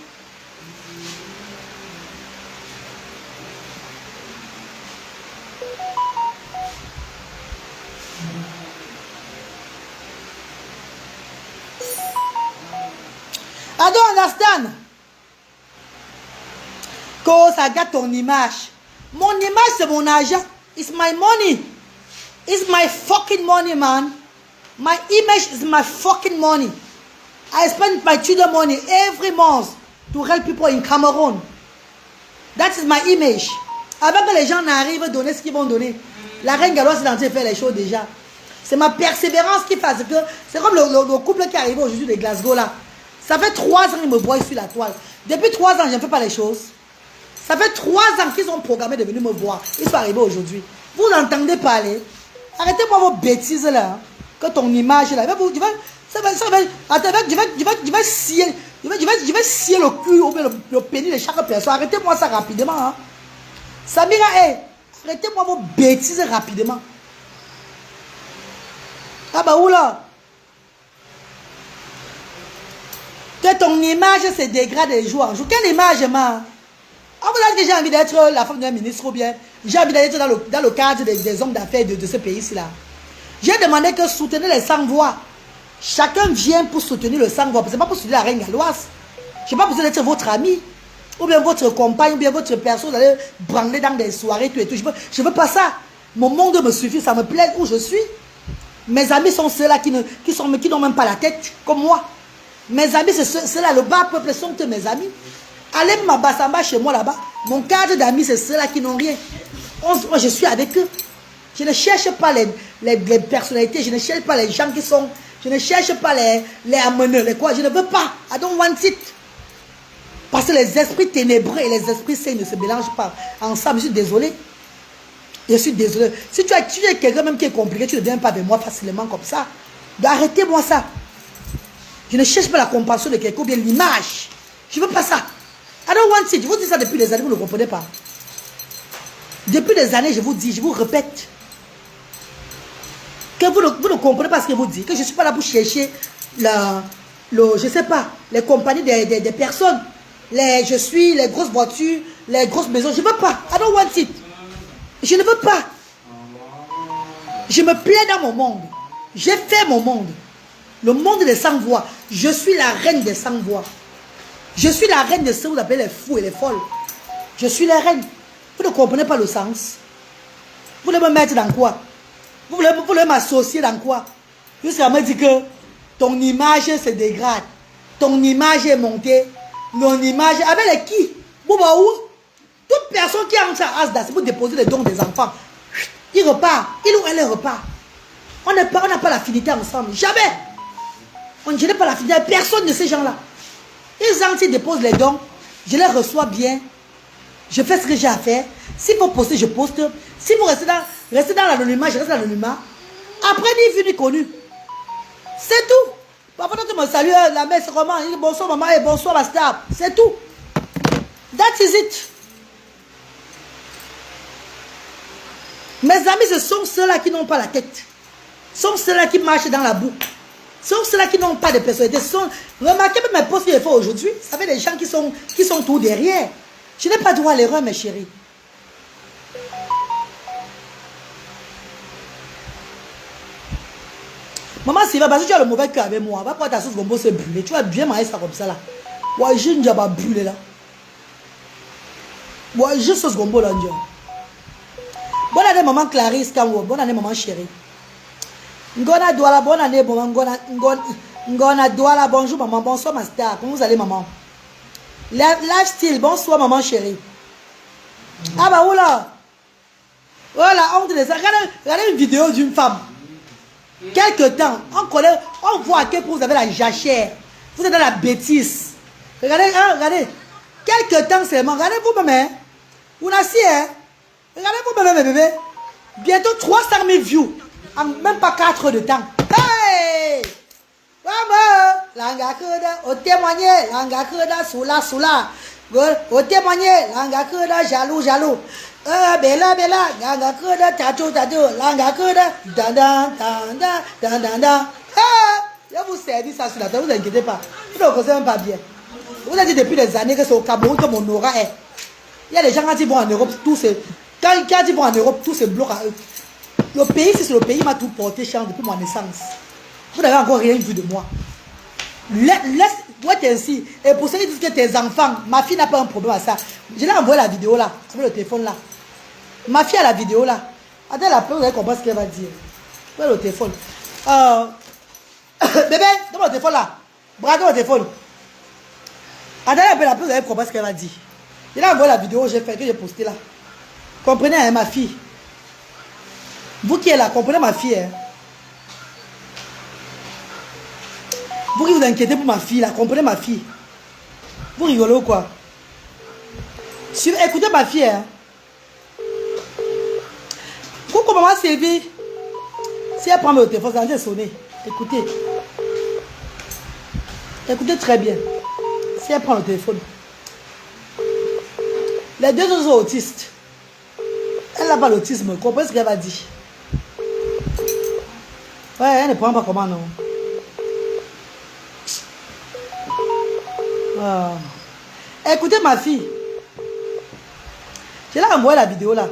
I don't understand. Cause I got ton image. Mon image, c'est mon argent. It's my money. It's my fucking money, man. My image is my fucking money. I spend my children money every month to help people in Cameroon. That is my image. Avant que les gens n'arrivent à donner ce qu'ils vont donner, la reine galloise est en train de faire les choses déjà. C'est ma persévérance qui fait que... C'est comme le couple qui est arrivé aujourd'hui de Glasgow là. Ça fait 3 ans qu'ils me voient sur la toile. Depuis 3 ans, je ne fais pas les choses. Ça fait 3 ans qu'ils ont programmé de venir me voir. Ils sont arrivés aujourd'hui. Vous l'entendez parler. Arrêtez-moi vos bêtises là. Que ton image là. Je vais scier le cul ou le pénis de chaque personne. Arrêtez-moi ça rapidement. Hein. Samira, arrêtez-moi vos bêtises rapidement. Ah bah oula. Que ton image se dégrade de jour en jour. Quelle image, ma? Ah, vous avez que j'ai envie d'être la femme d'un ministre ou bien j'ai envie d'être dans le cadre des hommes d'affaires de ce pays-ci là. J'ai demandé que soutenir les sans-voix. Chacun vient pour soutenir le sans-voix. Ce n'est pas pour soutenir la reine galloise. Je n'ai pas besoin d'être votre ami. Ou bien votre compagne, ou bien votre personne. Vous allez branler dans des soirées, tout et tout. Je ne veux pas ça. Mon monde me suffit, ça me plaît où je suis. Mes amis sont ceux-là qui n'ont même pas la tête, comme moi. Mes amis, c'est ceux-là, le bas peuple sont mes amis. Allez Mabassamba chez moi là-bas. Mon cadre d'amis, c'est ceux-là qui n'ont rien. Moi, je suis avec eux. Je ne cherche pas les personnalités. Je ne cherche pas les gens qui sont... Je ne cherche pas les ameneurs, les quoi. Je ne veux pas. I don't want it. Parce que les esprits ténébreux et les esprits saints ne se mélangent pas ensemble. Je suis désolé. Je suis désolé. Si tu es quelqu'un même qui est compliqué, tu ne viens pas avec moi facilement comme ça. Arrêtez-moi ça. Je ne cherche pas la compassion de quelqu'un ou bien l'image. Je ne veux pas ça. I don't want it. Je vous dis ça depuis des années, vous ne comprenez pas. Depuis des années, je vous dis, je vous répète. Que vous ne comprenez pas ce que je vous dis. Que je ne suis pas là pour chercher je ne sais pas, les compagnies des personnes. Les grosses voitures, les grosses maisons. Je ne veux pas. I don't want it. Je ne veux pas. Je me plais dans mon monde. J'ai fait mon monde. Le monde des sans-voix. Je suis la reine des sans-voix. Je suis la reine de ceux que vous appelez les fous et les folles. Je suis la reine. Vous ne comprenez pas le sens. Vous voulez me mettre dans quoi? Vous voulez m'associer dans quoi? Jusqu'à me dire que ton image se dégrade. Ton image est montée. Mon image... Avec les qui? Bouba où? Toute personne qui entre à Asda, c'est pour déposer les dons des enfants. Il repart. Il ou elle repart. On n'a pas l'affinité ensemble. Jamais. Je n'ai pas l'affinité. Personne de ces gens-là. Ils entrent, ils déposent les dons. Je les reçois bien. Je fais ce que j'ai à faire. S'il faut poster, je poste. Si vous restez dans l'anonymat, je reste dans l'anonymat. Après, ni vu ni connu. C'est tout. Parfois, tu me salues, la mère, c'est comment? Bonsoir, maman, et bonsoir, ma star. C'est tout. That is it. Mes amis, ce sont ceux-là qui n'ont pas la tête. Ce sont ceux-là qui marchent dans la boue. Ce sont ceux-là qui n'ont pas de personnalité. Remarquez même mes posts que j'ai fait aujourd'hui. Ça fait des gens qui sont tout derrière. Je n'ai pas droit à l'erreur, mes chéris. Maman, c'est parce que tu as le mauvais cœur avec moi. Va prendre ta sauce gombo, c'est brûlé. Tu vas bien manger ça comme ça là. Ouais, j'ai une diable à brûler là. Bon, juste ce gombo là, bonne année, maman Clarisse Kamwo. Bonne année, maman chérie. Ngona Douala, bonne année, maman. Ngona Douala, bonjour, maman. Bonsoir, ma star. Comment vous allez, maman? Lifestyle, bonsoir, maman chérie. Ah, bah, oula. Voilà, honte de ça. Regardez une vidéo d'une femme. Quelque temps, on voit à quel point vous avez la jachère. Vous êtes dans la bêtise. Regardez, hein, regardez. Quelque temps seulement. Regardez vous-même. Hein. Vous n'assez, hein. Regardez vous-même, mes bébés. Bientôt 300 000 views. En même pas 4 heures de temps. Hey! Maman! Langa kuda, au témoigner. Langa kuda, soula. Au témoigner. Langa kuda, jaloux. Bella, langa kuda, tatou. Langa kuda, dan. Je vous servis ça sur la table, ne vous inquiétez pas. Vous ne connaissez même pas bien. Vous avez dit depuis des années que c'est au Cameroun que mon aura est. Il y a des gens qui vont en Europe, quand ils vont en Europe, tout se bloque à eux. Le pays, c'est le pays qui m'a tout porté chance depuis ma naissance. Vous n'avez encore rien vu de moi. Laisse-toi ainsi. Et pour ceux qui disent que tes enfants, ma fille n'a pas un problème à ça. Je l'ai envoyé la vidéo là, avec le téléphone là. Ma fille a la vidéo là. Attends la peur, vous allez comprendre ce qu'elle va dire. Où est le téléphone? Bébé, donne-moi le téléphone là. Bravo le téléphone. Attends un peu la peur, vous allez comprendre ce qu'elle va dire. Je l'ai envoyé la vidéo que j'ai postée là. Comprenez, hein, ma fille. Vous qui êtes là, comprenez ma fille. Hein. Vous qui vous inquiétez pour ma fille là, comprenez ma fille. Vous rigolez ou quoi? Écoutez ma fille. Hein. Coucou maman Sylvie. Si elle prend le téléphone, ça va sonner. Écoutez. Écoutez très bien. Si elle prend le téléphone. Les deux autres sont autistes. Elle n'a pas l'autisme. Comprenez ce qu'elle va dire. Ouais, elle ne prend pas comment non. Ah. Écoutez ma fille. Je l'ai envoyé la vidéo là.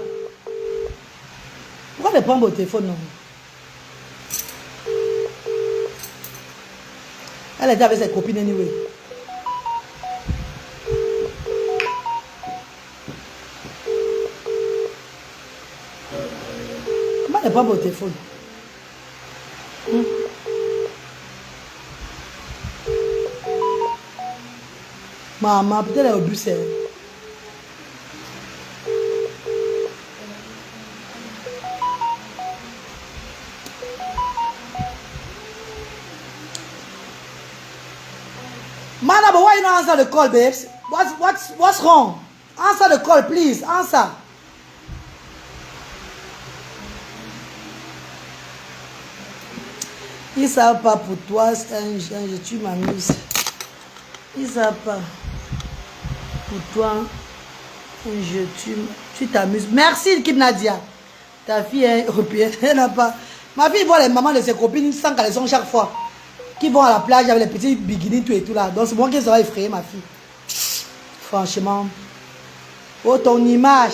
Pourquoi elle ne prend pas au téléphone non? Elle était avec ses copines anyway. Comment elle ne prend pas au téléphone? Maman, peut-être elle est au bus. Madam, why you not answer the call, babes? What's wrong? Answer the call, please. Answer. Ils ne savent pas pour toi, tu m'amuses. Ils ne savent pas. Pour toi, tu t'amuses. Merci, Kim Nadia. Ta fille est européenne. Elle n'a pas. Ma fille voit les mamans de ses copines sans caleçon chaque fois. Qui vont à la plage avec les petits bikinis, tout et tout là. Donc c'est moi qui ça va effrayer ma fille. Franchement. Oh, ton image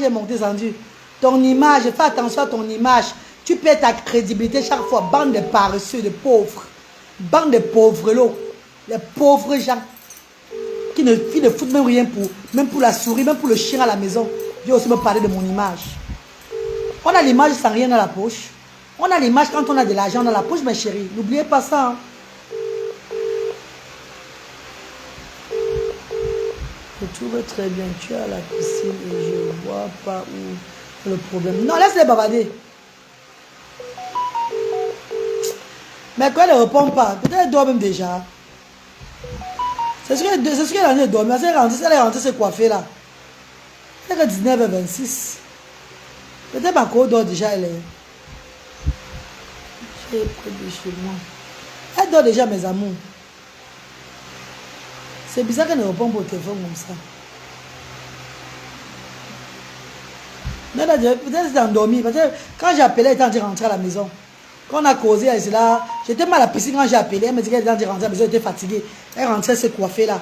est montée descendue. Ton image, fais attention à ton image. Tu perds ta crédibilité chaque fois. Bande de paresseux, de pauvres. Bande de pauvres lots. Les pauvres gens qui ne foutent même rien même pour la souris, même pour le chien à la maison. Je vais aussi me parler de mon image. On a l'image sans rien dans la poche. On a l'image quand on a de l'argent dans la poche, ma chérie. N'oubliez pas ça. Hein. Je trouve très bien. Tu es à la piscine et je ne vois pas où le problème. Non, laisse-les bavarder. Mais quand elle ne répond pas, peut-être elle dort même déjà. C'est ce qu'elle est en train de dormir. Elle est rentrée se coiffer là. Elle est 19h26. Peut-être ma co dort déjà, elle est. J'ai près de chez moi. Elle dort déjà, mes amours. C'est bizarre qu'elle ne répond pas au téléphone comme ça. Peut-être qu'elle s'est endormie. Parce que quand j'ai appelé, elle était en train de rentrer à la maison. Quand on a causé, elle était là. J'étais mal à la piscine quand j'ai appelé. Elle me dit qu'elle était en train de rentrer à la maison. Elle était fatiguée. Elle rentrait se coiffer là.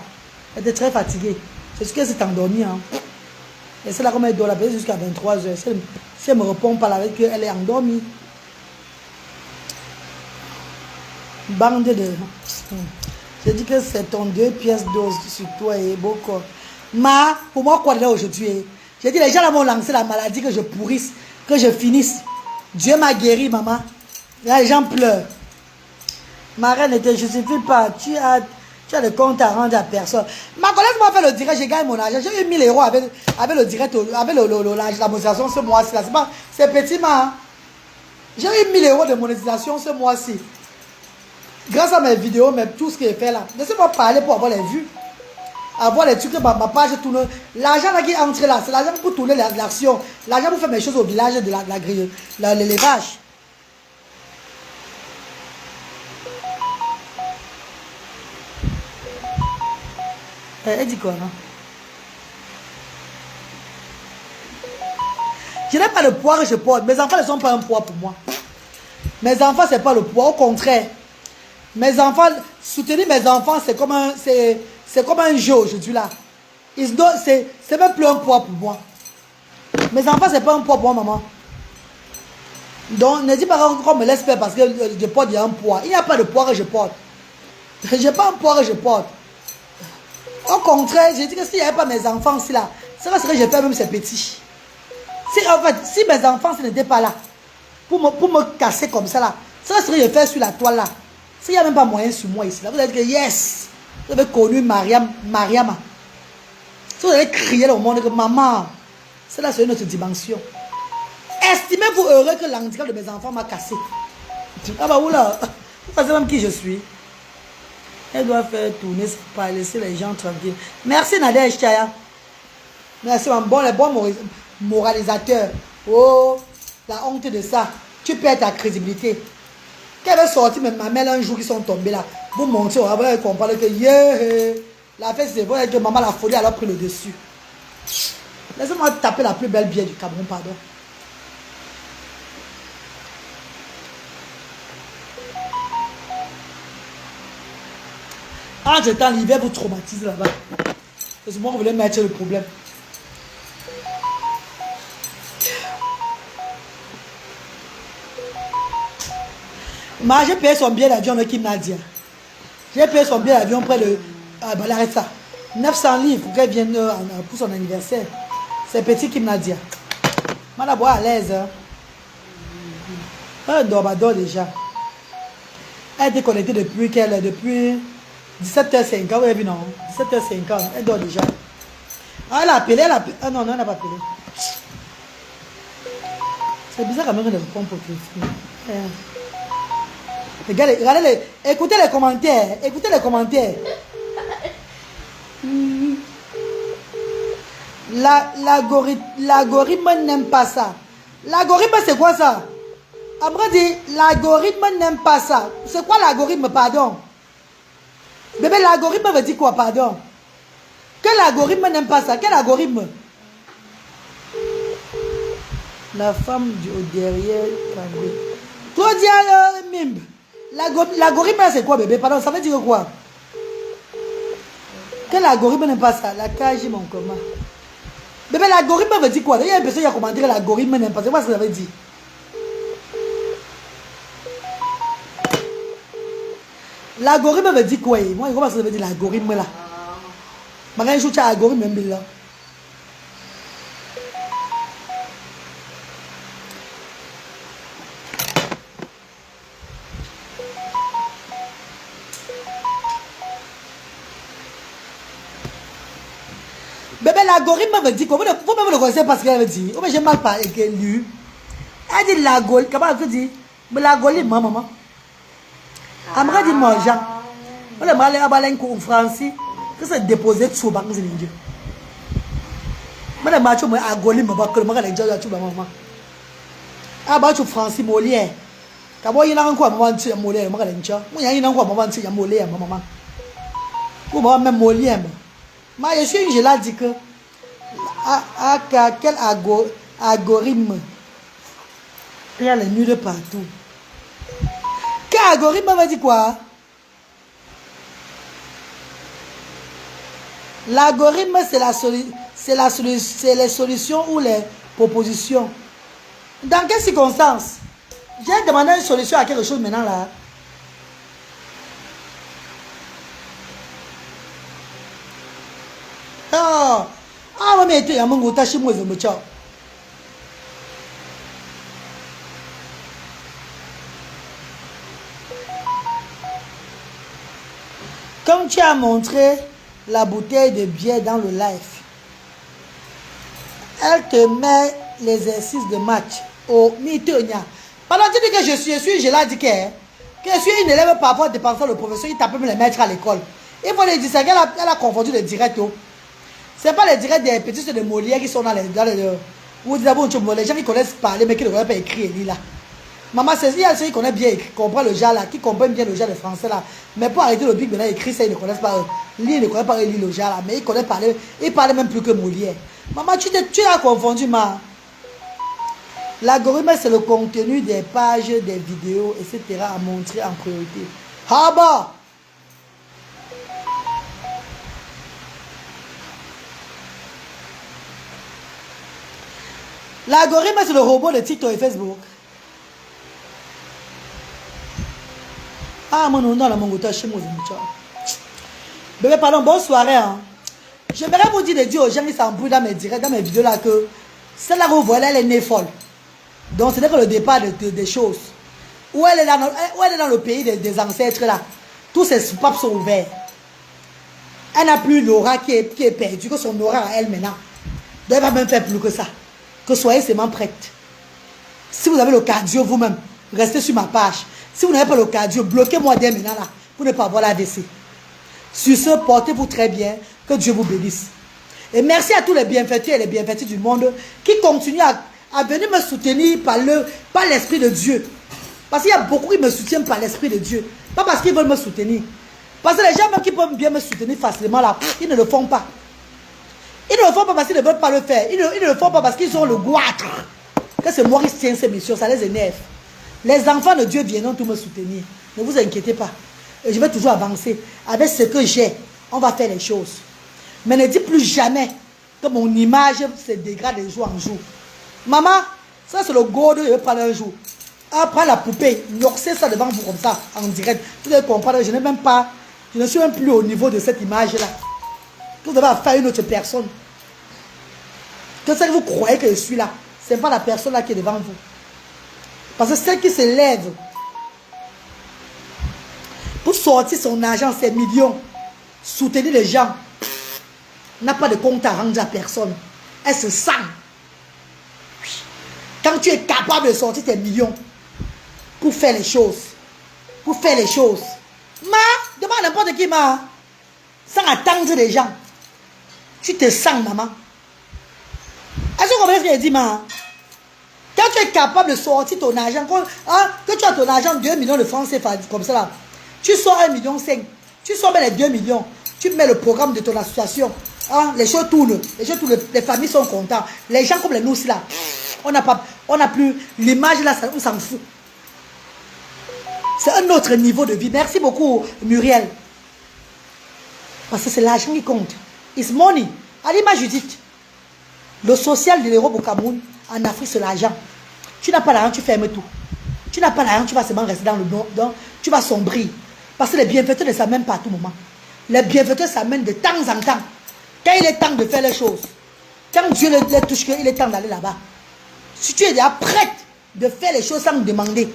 Elle était très fatiguée. C'est ce qu'elle s'est endormie. Hein. Et c'est là comme elle dort la jusqu'à 23h. Si elle ne me répond pas là, avec elle est endormie. Bande de... Je dis que c'est ton 2 pièces d'os sur toi et beaucoup. Pour moi, quoi de là aujourd'hui? J'ai dit, les gens là m'ont lancé la maladie, que je pourrisse, que je finisse. Dieu m'a guéri, maman. Là, les gens pleurent. Ma reine ne te justifie pas. Tu as le compte à rendre à personne. Ma collègue m'a fait le direct, j'ai gagné mon argent. J'ai eu 1000 euros avec le direct, avec la monétisation ce mois-ci. C'est petit, ma. J'ai eu 1000 euros de monétisation ce mois-ci. Grâce à mes vidéos, mais tout ce que j'ai fait là. Laissez-moi parler pour avoir les vues. Avoir les trucs que ma page tourne. L'argent là qui entre là, c'est l'argent pour tourner l'action. L'argent pour faire mes choses au village de la grille, l'élevage. Elle dit quoi, non? Je n'ai pas le poids que je porte. Mes enfants ne sont pas un poids pour moi. Mes enfants, ce n'est pas le poids. Au contraire. Mes enfants, soutenir mes enfants, c'est comme un jeu aujourd'hui là. C'est même plus un poids pour moi. Mes enfants, ce n'est pas un poids pour moi, maman. Donc, ne dis pas qu'on me laisse faire parce que je porte un poids. Il n'y a pas de poids que je porte. Je n'ai pas un poids que je porte. Au contraire, j'ai dit que s'il n'y avait pas mes enfants ici là, c'est vrai que je fais même ces petits. Si mes enfants n'étaient pas là, pour me casser comme ça là, c'est vrai que je fais sur la toile là. S'il n'y a même pas moyen sur moi ici là, vous allez dire que yes, vous avez connu Mariama. Si vous allez crier au monde que maman, c'est là sur une autre dimension. Estimez-vous heureux que l'handicap de mes enfants m'a cassé. Ah bah oula, vous savez même qui je suis. Elle doit faire tourner, pas laisser les gens tranquilles. Merci Nadège Chaya. Merci, les bons moralisateurs. Oh, la honte de ça. Tu perds ta crédibilité. Qu'elle avait sorti ma mère un jour qui sont tombés là. Vous montez, on va comprendre que yeah, la fête c'est vrai que maman la folie, elle a pris le dessus. Laissez-moi taper la plus belle bière du Cameroun, pardon. En ce temps, l'hiver vous traumatise là-bas. C'est moi qui voulais mettre le problème. Mais j'ai payé son billet d'avion avec Kim Nadia. J'ai payé son billet d'avion près de... Ah ben arrête ça. 900 livres pour qu'elle vienne pour son anniversaire. C'est petit Kim Nadia. Je la bois à l'aise. Elle dort déjà. Elle était connectée depuis 17h50, vous avez vu non? 17h50, elle dort déjà. Ah, elle a appelé, Ah non, elle n'a pas appelé. C'est bizarre quand même qu'elle ne répond pas au téléphone. Regardez, écoutez les commentaires. Écoutez les commentaires. L'algorithme n'aime pas ça. L'algorithme, c'est quoi ça? Après dit, l'algorithme n'aime pas ça. C'est quoi l'algorithme, pardon? Bébé, l'algorithme veut dire quoi, pardon? Quel algorithme n'aime pas ça? Quel algorithme? La femme au derrière. Toi, dis Mimbe. L'algorithme, c'est quoi, bébé? Pardon, ça veut dire quoi? Quel algorithme n'aime pas ça? La cage, mon comment? Bébé, l'algorithme veut dire quoi? Il y a une personne qui a commenté que l'algorithme n'aime pas ça. C'est quoi ce que ça veut dire? L'algorithme veut dire quoi? Moi, je ne sais pas ce que ça veut dire l'algorithme là. Je joue à l'algorithme même là. Bébé, l'algorithme veut dire quoi? Vous ne le connaissez pas ce qu'elle veut dire. J'ai mal parlé avec lui. Elle dit l'algorithme. Comment elle veut dire? Mais l'algorithme, maman. Elle m'a dit, moi, Jean. On a mal à un cours français. Que c'est déposé sous banque de l'Indien. Madame Macho, moi, algorithme, que le mari a déjà tout maman. Ah, bah, tu français, Molière. Quand il y a un quoi, maman, tu as Molière, moi, il y a un quoi, maman, tu as Molière, maman. Ou même Molière. Mais je suis, je l'ai dit que. Quel algorithme? Il y a les nuls de partout. Quel algorithme veut dire quoi? L'algorithme, c'est les solutions ou les propositions. Dans quelles circonstances? J'ai demandé une solution à quelque chose maintenant là. Ah, ah, mais tu as mon gouta chez moi, je me tchao. Comme tu as montré la bouteille de bière dans le live, elle te met l'exercice de match au mitonia. Pendant que tu dis que je l'ai dit que je suis une élève par rapport à dépensant le professeur, il tape même les maîtres à l'école. Il faut les dire qu'elle a confondu les directs. Ce n'est pas les directs des petits de Molière qui sont dans les où d'abord les gens qui connaissent parler mais qui ne connaissent pas écrire et lire là. Maman, il y a ceux qui connaissent bien écrire, comprennent le genre là, qui comprennent bien le genre de français là. Mais pour arrêter le big maintenant écrit ça, ils ne connaissent pas. Lire, ils ne connaissent pas lire le genre là, mais ils connaissent parler, ils parlent même plus que Molière. Maman, tu as confondu ma. L'algorithme, c'est le contenu des pages, des vidéos, etc. à montrer en priorité. Ah bah! L'algorithme, c'est le robot de TikTok et Facebook. Ah, mon nom, dans mon goutte, chez moi, bébé, pardon, bonne soirée. Hein. J'aimerais vous dire de dire aux gens qui s'embrouillent dans mes directs, dans mes vidéos là, que celle-là que vous voyez, elle est née folle. Donc, ce n'est que le départ des choses. Où elle est dans le pays des ancêtres là. Tous ces papes sont ouverts. Elle n'a plus l'aura qui est perdue, que son aura à elle maintenant. Donc, elle va même faire plus que ça. Que soyez seulement prête. Si vous avez le cardio vous-même, restez sur ma page. Si vous n'avez pas le cardio, bloquez-moi dès maintenant là, pour ne pas avoir l'AVC. Sur ce, portez-vous très bien. Que Dieu vous bénisse. Et merci à tous les bienfaiteurs et les bienfaiteurs du monde qui continuent à venir me soutenir par l'Esprit de Dieu. Parce qu'il y a beaucoup qui me soutiennent par l'Esprit de Dieu. Pas parce qu'ils veulent me soutenir. Parce que les gens même qui peuvent bien me soutenir facilement là, ils ne le font pas. Ils ne le font pas parce qu'ils ne veulent pas le faire. Ils ne le font pas parce qu'ils ont le goitre. Que c'est moi qui tiens ces missions, ça les énerve. Les enfants de Dieu viendront tout me soutenir. Ne vous inquiétez pas. Et je vais toujours avancer. Avec ce que j'ai, on va faire les choses. Mais ne dis plus jamais que mon image se dégrade de jour en jour. Maman, ça c'est le gourde que je vais prendre un jour. Ah, prends la poupée, noxez ça devant vous comme ça, en direct. Vous allez comprendre, je ne suis même plus au niveau de cette image-là. Vous devez faire une autre personne. Que celle que vous croyez que je suis là, ce n'est pas la personne là qui est devant vous. Parce que celle qui se lève pour sortir son argent, ses millions, soutenir les gens, n'a pas de compte à rendre à personne. Elle se sent. Quand tu es capable de sortir tes millions pour faire les choses, demande à n'importe qui, sans attendre les gens, tu te sens, maman. Est-ce que vous comprenez ce que je dis, Quand tu es capable de sortir ton argent, que tu as ton argent 2 millions de francs CFA, comme ça là, tu sors 1,5 million, tu sors les 2 millions, tu mets le programme de ton association, les choses tournent, les familles sont contentes, les gens comme les nous là, on n'a plus l'image là, on s'en fout. C'est un autre niveau de vie. Merci beaucoup Muriel. Parce que c'est l'argent qui compte. It's money. À l'image Judith, le social de l'Europe au Cameroun, en Afrique c'est l'argent. Tu n'as pas l'argent, tu fermes tout. Tu n'as pas l'argent, tu vas seulement rester dans le don, tu vas sombrer. Parce que les bienfaiteurs ne s'amènent pas à tout moment. Les bienfaiteurs s'amènent de temps en temps. Quand il est temps de faire les choses, quand Dieu les touche, il est temps d'aller là-bas. Si tu es déjà prête de faire les choses sans me demander,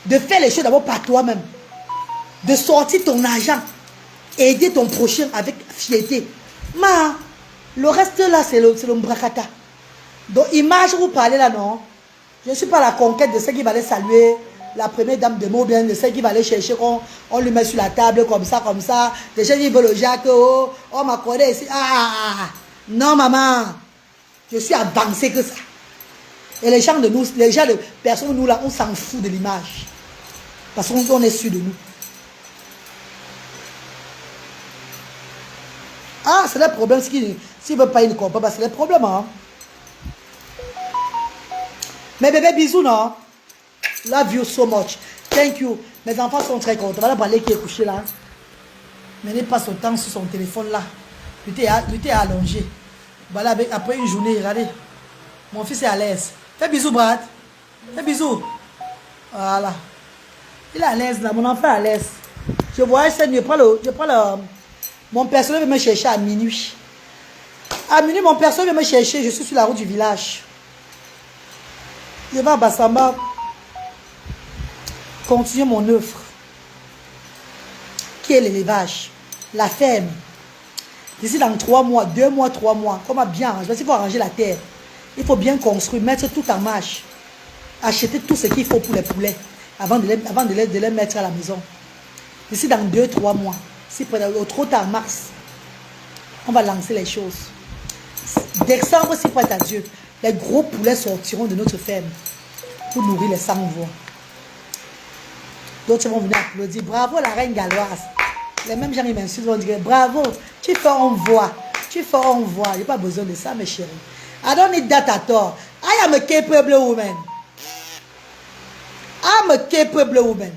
de faire les choses d'abord par toi-même, de sortir ton argent, aider ton prochain avec fierté. Le reste là, c'est le mbrakata. Donc, image, vous parlez là, non? Je ne suis pas à la conquête de ceux qui va aller saluer la première dame de mots, bien de ceux qui va aller chercher, on lui met sur la table comme ça. Des gens qui veulent le Jacques, on m'a collé ici. Non, maman, je suis avancé que ça. Et les gens de personnes, nous là, on s'en fout de l'image. Parce qu'on est sûr de nous. C'est le problème. S'ils ne veulent pas, ils ne comprennent pas. C'est le problème. Mais bébé, bisous, non? Love you so much. Thank you. Mes enfants sont très contents. Voilà Balé qui est couché là. Mais il passe son temps sur son téléphone là. Il était allongé. Voilà, après une journée, regardez. Mon fils est à l'aise. Fais bisous, Brad. Fais bisous. Voilà. Il est à l'aise là. Mon enfant est à l'aise. Je voyais ça. Je prends mon personnel veut me chercher à minuit. À minuit, mon personne vient me chercher. Je suis sur la route du village. Je vais à Bassamba. Continuer mon œuvre. Qui est l'élevage? La ferme. D'ici dans 3 mois, 2 mois, 3 mois, comment bien arranger? Il faut arranger la terre. Il faut bien construire, mettre tout en marche. Acheter tout ce qu'il faut pour les poulets avant de les mettre à la maison. D'ici dans 2-3 mois, si au trop tard, mars, on va lancer les choses. Décembre, si prête à Dieu, les gros poulets sortiront de notre ferme pour nourrir les 100 voix. D'autres vont venir applaudir. Bravo la reine galloise. Les mêmes gens, ils m'insultent, vont dire bravo, tu fais on voit. Tu fais on voit. Je n'ai pas besoin de ça, mes chéris. I don't need that at all. I am a capable woman. I'm a capable woman.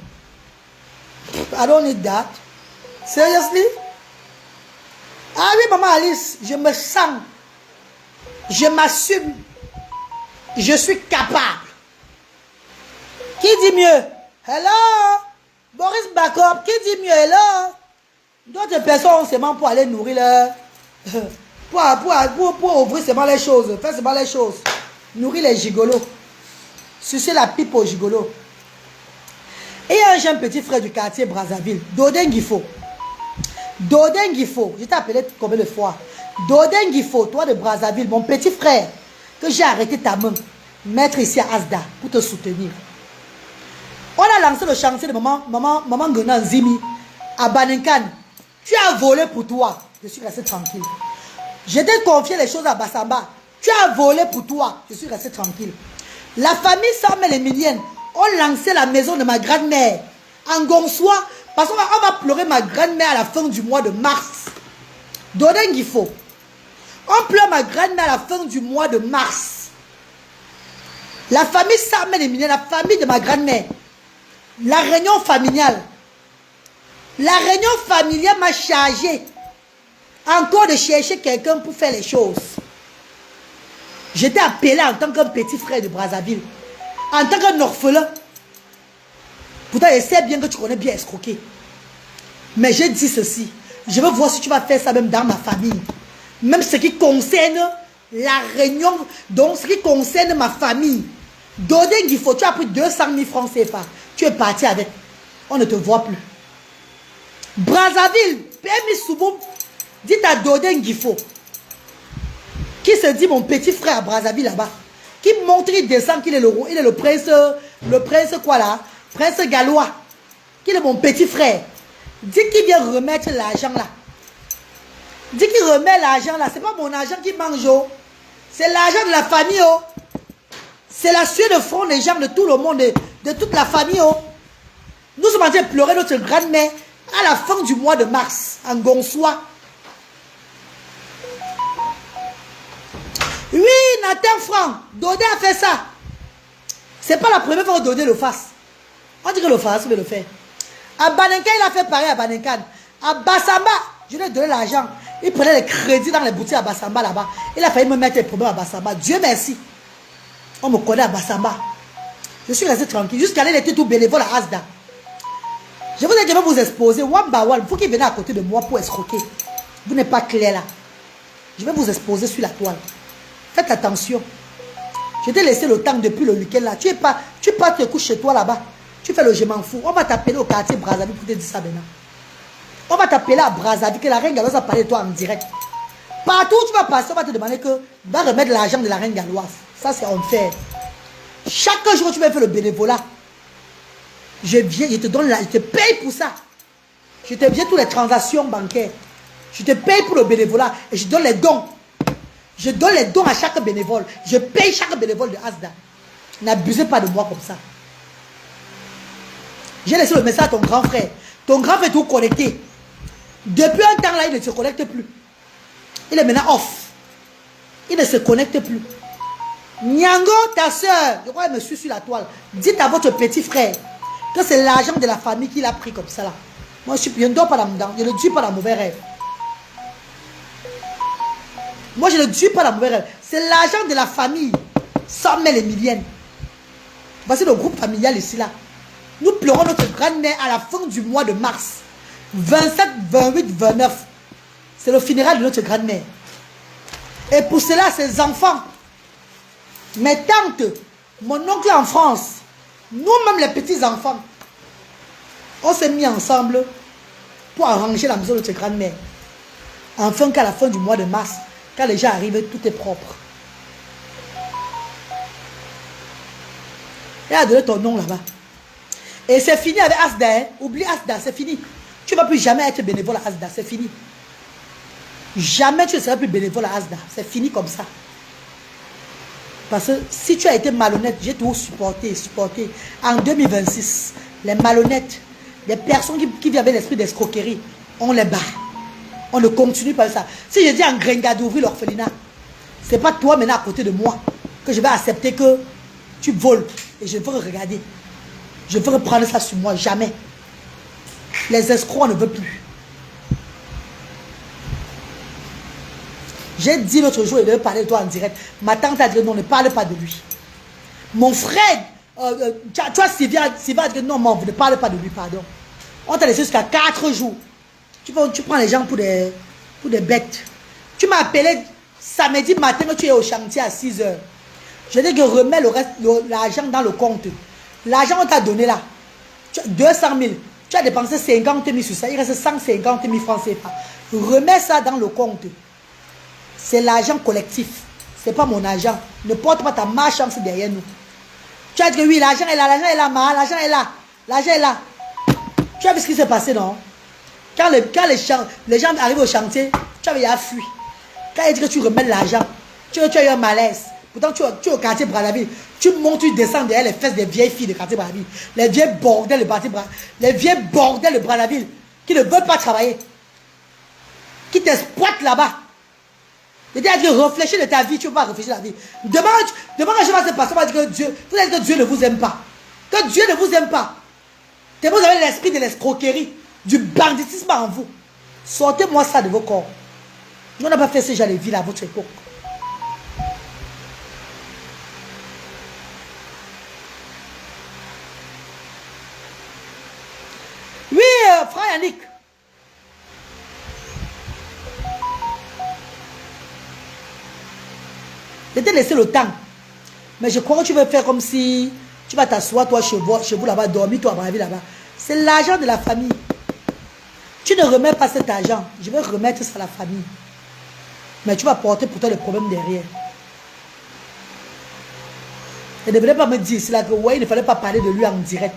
I don't need that. Seriously? Ah oui, maman Alice, je me sens. Je m'assume. Je suis capable. Qui dit mieux? Hello? Boris Bakop, qui dit mieux? Hello? D'autres personnes ont seulement pour aller nourrir leur... Pour ouvrir seulement les choses. Faire seulement les choses. Nourrir les gigolos. Sucer la pipe aux gigolos. Et un jeune petit frère du quartier Brazzaville, Dodin Gifo. Dodin Gifo, je t'ai appelé combien de fois? Dodin Gifo, toi de Brazzaville, mon petit frère, que j'ai arrêté ta main, mettre ici à Asda pour te soutenir. On a lancé le chantier de maman Gounan Zimi à Banenkan. Tu as volé pour toi. Je suis resté tranquille. Je t'ai confié les choses à Bassamba. Tu as volé pour toi. Je suis resté tranquille. La famille Samuel et Milienne ont lancé la maison de ma grand-mère en Gonsois parce qu'on va pleurer ma grand-mère à la fin du mois de mars. Dodin Gifo. On pleure ma grand-mère à la fin du mois de mars. La famille Samuel et Milienne, la famille de ma grand-mère. La réunion familiale. La réunion familiale m'a chargé encore de chercher quelqu'un pour faire les choses. J'étais appelé en tant qu'un petit frère de Brazzaville. En tant qu'un orphelin. Pourtant, je sais bien que tu connais bien escroquer. Mais j'ai dit ceci. Je veux voir si tu vas faire ça même dans ma famille. Même ce qui concerne la réunion. Donc, ce qui concerne ma famille. Dodin Gifo, tu as pris 200 000 francs CFA. Tu es parti avec. On ne te voit plus. Brazzaville, Pémi Souboum, dit à Dodin Gifo, qui se dit mon petit frère à Brazzaville là-bas, qui montre, il descend qu'il est le prince quoi là, prince gallois, qu'il est mon petit frère. Dit qu'il vient remettre l'argent là. Dit qu'il remet l'argent là. C'est pas mon argent qui mange, oh. C'est l'argent de la famille, oh. C'est la sueur de front des gens de tout le monde, de toute la famille, oh. Nous sommes en train de pleurer notre grand-mère à la fin du mois de mars, en Gonsois. Oui, Nathan Franck, Dodé a fait ça. C'est pas la première fois que Dodé le fasse. On dit que le fasse, mais le fait. À Banenkan, il a fait pareil à Banenkan. À Bassamba, je lui ai donné l'argent. Il prenait les crédits dans les boutiques à Bassamba là-bas. Il a failli me mettre les problèmes à Bassamba. Dieu merci. On me connaît à Bassamba. Je suis resté tranquille. Jusqu'à là, il était tout bénévole à Asda. Je vous ai dit, je vais vous exposer. One by one. Vous qui venez à côté de moi pour escroquer. Vous n'êtes pas clair là. Je vais vous exposer sur la toile. Faites attention. Je t'ai laissé le temps depuis le week-end là. Tu pars te coucher chez toi là-bas. Tu fais le je m'en fous. On va t'appeler au quartier Brazzaville pour te dire ça maintenant. On va t'appeler à Brazzaville que la reine galloise a parlé de toi en direct. Partout où tu vas passer, on va te demander que va remettre l'argent de la reine galloise. Ça c'est unfair. Chaque jour que tu vas faire le bénévolat, je viens, je te donne je te paye pour ça. Je te viens toutes les transactions bancaires. Je te paye pour le bénévolat et je donne les dons. Je donne les dons à chaque bénévole. Je paye chaque bénévole de Asda. N'abusez pas de moi comme ça. J'ai laissé le message à ton grand frère. Ton grand frère est tout connecté. Depuis un temps là, il ne se connecte plus. Il est maintenant off. Il ne se connecte plus. Nyango, ta soeur, je crois qu'elle me suit sur la toile. Dites à votre petit frère que c'est l'argent de la famille qu'il a pris comme ça là. Moi, je ne dors pas là-dedans. Je ne tue pas la mauvaise rêve. Moi, je ne tue pas la mauvaise rêve. C'est l'argent de la famille. Samuel et Milienne. Voici le groupe familial ici là. Nous pleurons notre grand-mère à la fin du mois de mars. 27, 28, 29. C'est le funérail de notre grand-mère. Et pour cela, ses enfants, mes tantes, mon oncle en France, nous-mêmes les petits-enfants, on s'est mis ensemble pour arranger la maison de notre grand-mère. Enfin qu'à la fin du mois de mars, quand les gens arrivent, tout est propre. Elle a donné ton nom là-bas. Et c'est fini avec Asda. Hein? Oublie Asda, c'est fini. Tu ne vas plus jamais être bénévole à Asda, c'est fini. Jamais tu ne seras plus bénévole à Asda. C'est fini comme ça. Parce que si tu as été malhonnête, j'ai toujours supporté. En 2026, les malhonnêtes, les personnes qui vivent avec l'esprit d'escroquerie, on les bat. On ne continue pas ça. Si je dis en Grenga d'ouvrir l'orphelinat, ce n'est pas toi maintenant à côté de moi que je vais accepter que tu voles. Et je veux regarder. Je veux reprendre ça sur moi. Jamais. Les escrocs ne veulent plus. J'ai dit l'autre jour, il devait parler de toi en direct. Ma tante a dit non, ne parle pas de lui. Mon frère, tu vois, Sylvia a dit non, non, ne parle pas de lui, pardon. On t'a laissé jusqu'à 4 jours. Tu prends les gens pour des bêtes. Tu m'as appelé samedi matin que tu es au chantier à 6 h. Je dis que remets l'argent dans le compte. L'argent on t'a donné là. 200 000. Tu as dépensé 50 000 sur ça. Il reste 150 000 francs CFA. Remets ça dans le compte. C'est l'argent collectif. Ce n'est pas mon argent. Ne porte pas ta malchance derrière nous. Tu as dit que oui, l'argent est là, l'argent est là, l'argent est là. L'argent est là. Tu as vu ce qui s'est passé, non? Quand les gens arrivent au chantier, tu avais fui. Quand il dit que tu remets l'argent, tu as eu un malaise. Pourtant, tu es au quartier Brazzaville. Tu montes, tu descends derrière les fesses des vieilles filles de quartier Brazzaville. Les vieilles bordels de Brazzaville qui ne veulent pas travailler. Qui t'exploitent là-bas. Il a dit réfléchis de ta vie, tu ne peux pas réfléchir de la vie. Demain quand je vais se passer, on va dire que Dieu, vous allez dire que Dieu ne vous aime pas. Que Dieu ne vous aime pas. Vous avez l'esprit de l'escroquerie, du banditisme en vous. Sortez-moi ça de vos corps. On n'a pas fait ce genre de vie à votre époque. Oui, frère Yannick. Je t'ai laissé le temps. Mais je crois que tu veux faire comme si tu vas t'asseoir, toi, chez vous là-bas, dormir, toi, à la vie là-bas. C'est l'argent de la famille. Tu ne remets pas cet argent. Je vais remettre ça à la famille. Mais tu vas porter pour toi le problème derrière. Et ne venez pas me dire, c'est là que, ouais, il ne fallait pas parler de lui en direct.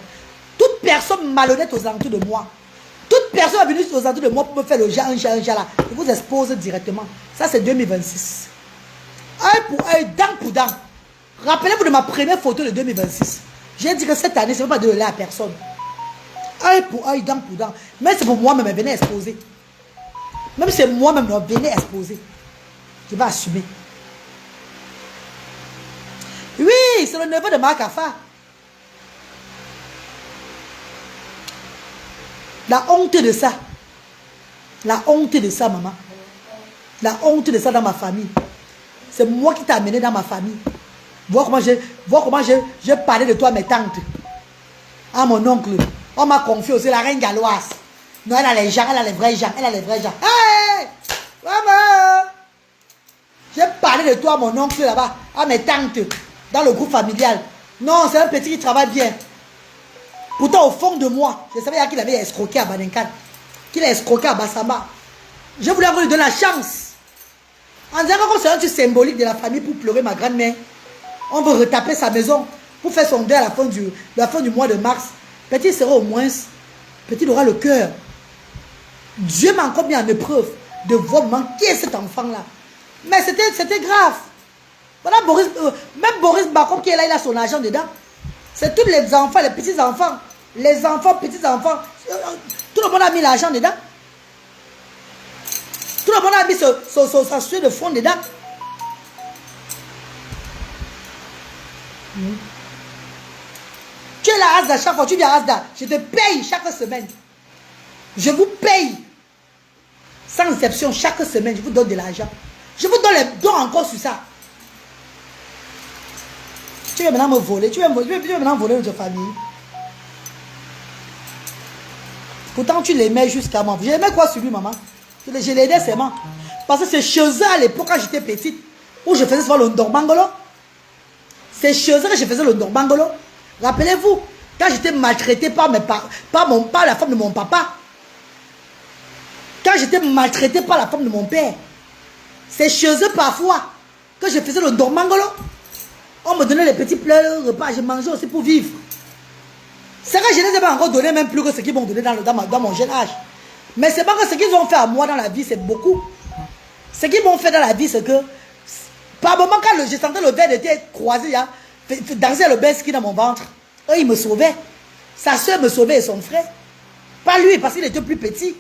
Toute personne malhonnête aux alentours de moi, toute personne est venue aux alentours de moi pour me faire le un là, je vous expose directement. Ça, c'est 2026. Œil pour œil, dent pour dent. Rappelez-vous de ma première photo de 2026. J'ai dit que cette année, ce n'est pas de là à personne. Œil pour œil, dent pour dent. Mais c'est pour moi-même, venez exposer. Même si c'est moi-même, venez exposer. Je vais assumer. Oui, c'est le neveu de Marc Afa. La honte de ça. La honte de ça, maman. La honte de ça dans ma famille. C'est moi qui t'ai amené dans ma famille. Vois comment j'ai parlé de toi à mes tantes. À mon oncle. On m'a confié aussi la reine galloise. Non, elle a les gens, elle a les vrais gens. Elle a les vrais gens. Hey! Maman! J'ai parlé de toi à mon oncle là-bas. À mes tantes. Dans le groupe familial. Non, c'est un petit qui travaille bien. Pourtant, au fond de moi, je savais qu'il avait escroqué à Badenkan. Qu'il a escroqué à Bassama. Je voulais lui donner la chance. En disant que c'est un truc symbolique de la famille pour pleurer ma grand-mère. On veut retaper sa maison pour faire son deuil à la fin du mois de mars. Petit sera au moins, petit aura le cœur. Dieu m'a encore mis en épreuve de voir manquer cet enfant-là. Mais c'était grave. Voilà même Boris Bacon qui est là, il a son argent dedans. C'est tous les enfants, les petits-enfants. Les enfants, petits-enfants. Tout le monde a mis l'argent dedans. Tout le monde a mis sa sueur de fond dedans. Tu es là à Asda chaque fois, tu viens à Asda. Je te paye chaque semaine. Je vous paye. Sans exception, chaque semaine, je vous donne de l'argent. Je vous donne les dons encore sur ça. Tu veux maintenant me voler. Tu veux maintenant voler notre famille. Pourtant, tu l'aimais jusqu'à moi. J'aimais quoi sur lui, maman? Je l'aidais seulement. Parce que c'est chez eux à l'époque, quand j'étais petite. où je faisais souvent le Ndormangolo. C'est chez eux que je faisais le Ndormangolo. Rappelez-vous, quand j'étais maltraité par la femme de mon papa, quand j'étais maltraité par la femme de mon père, c'est chez eux parfois que je faisais le Ndormangolo. On me donnait les petits plats, repas, je mangeais aussi pour vivre. C'est que je ne les ai pas encore donné, même plus que ce qu'ils m'ont donné dans mon jeune âge. Mais c'est pas que ce qu'ils ont fait à moi dans la vie, c'est beaucoup. Ce qu'ils m'ont fait dans la vie, c'est que, par moment, quand je sentais le verre était croisé, danser le besky dans mon ventre, eux, ils me sauvaient. Sa soeur me sauvait et son frère. Pas lui, parce qu'il était plus petit.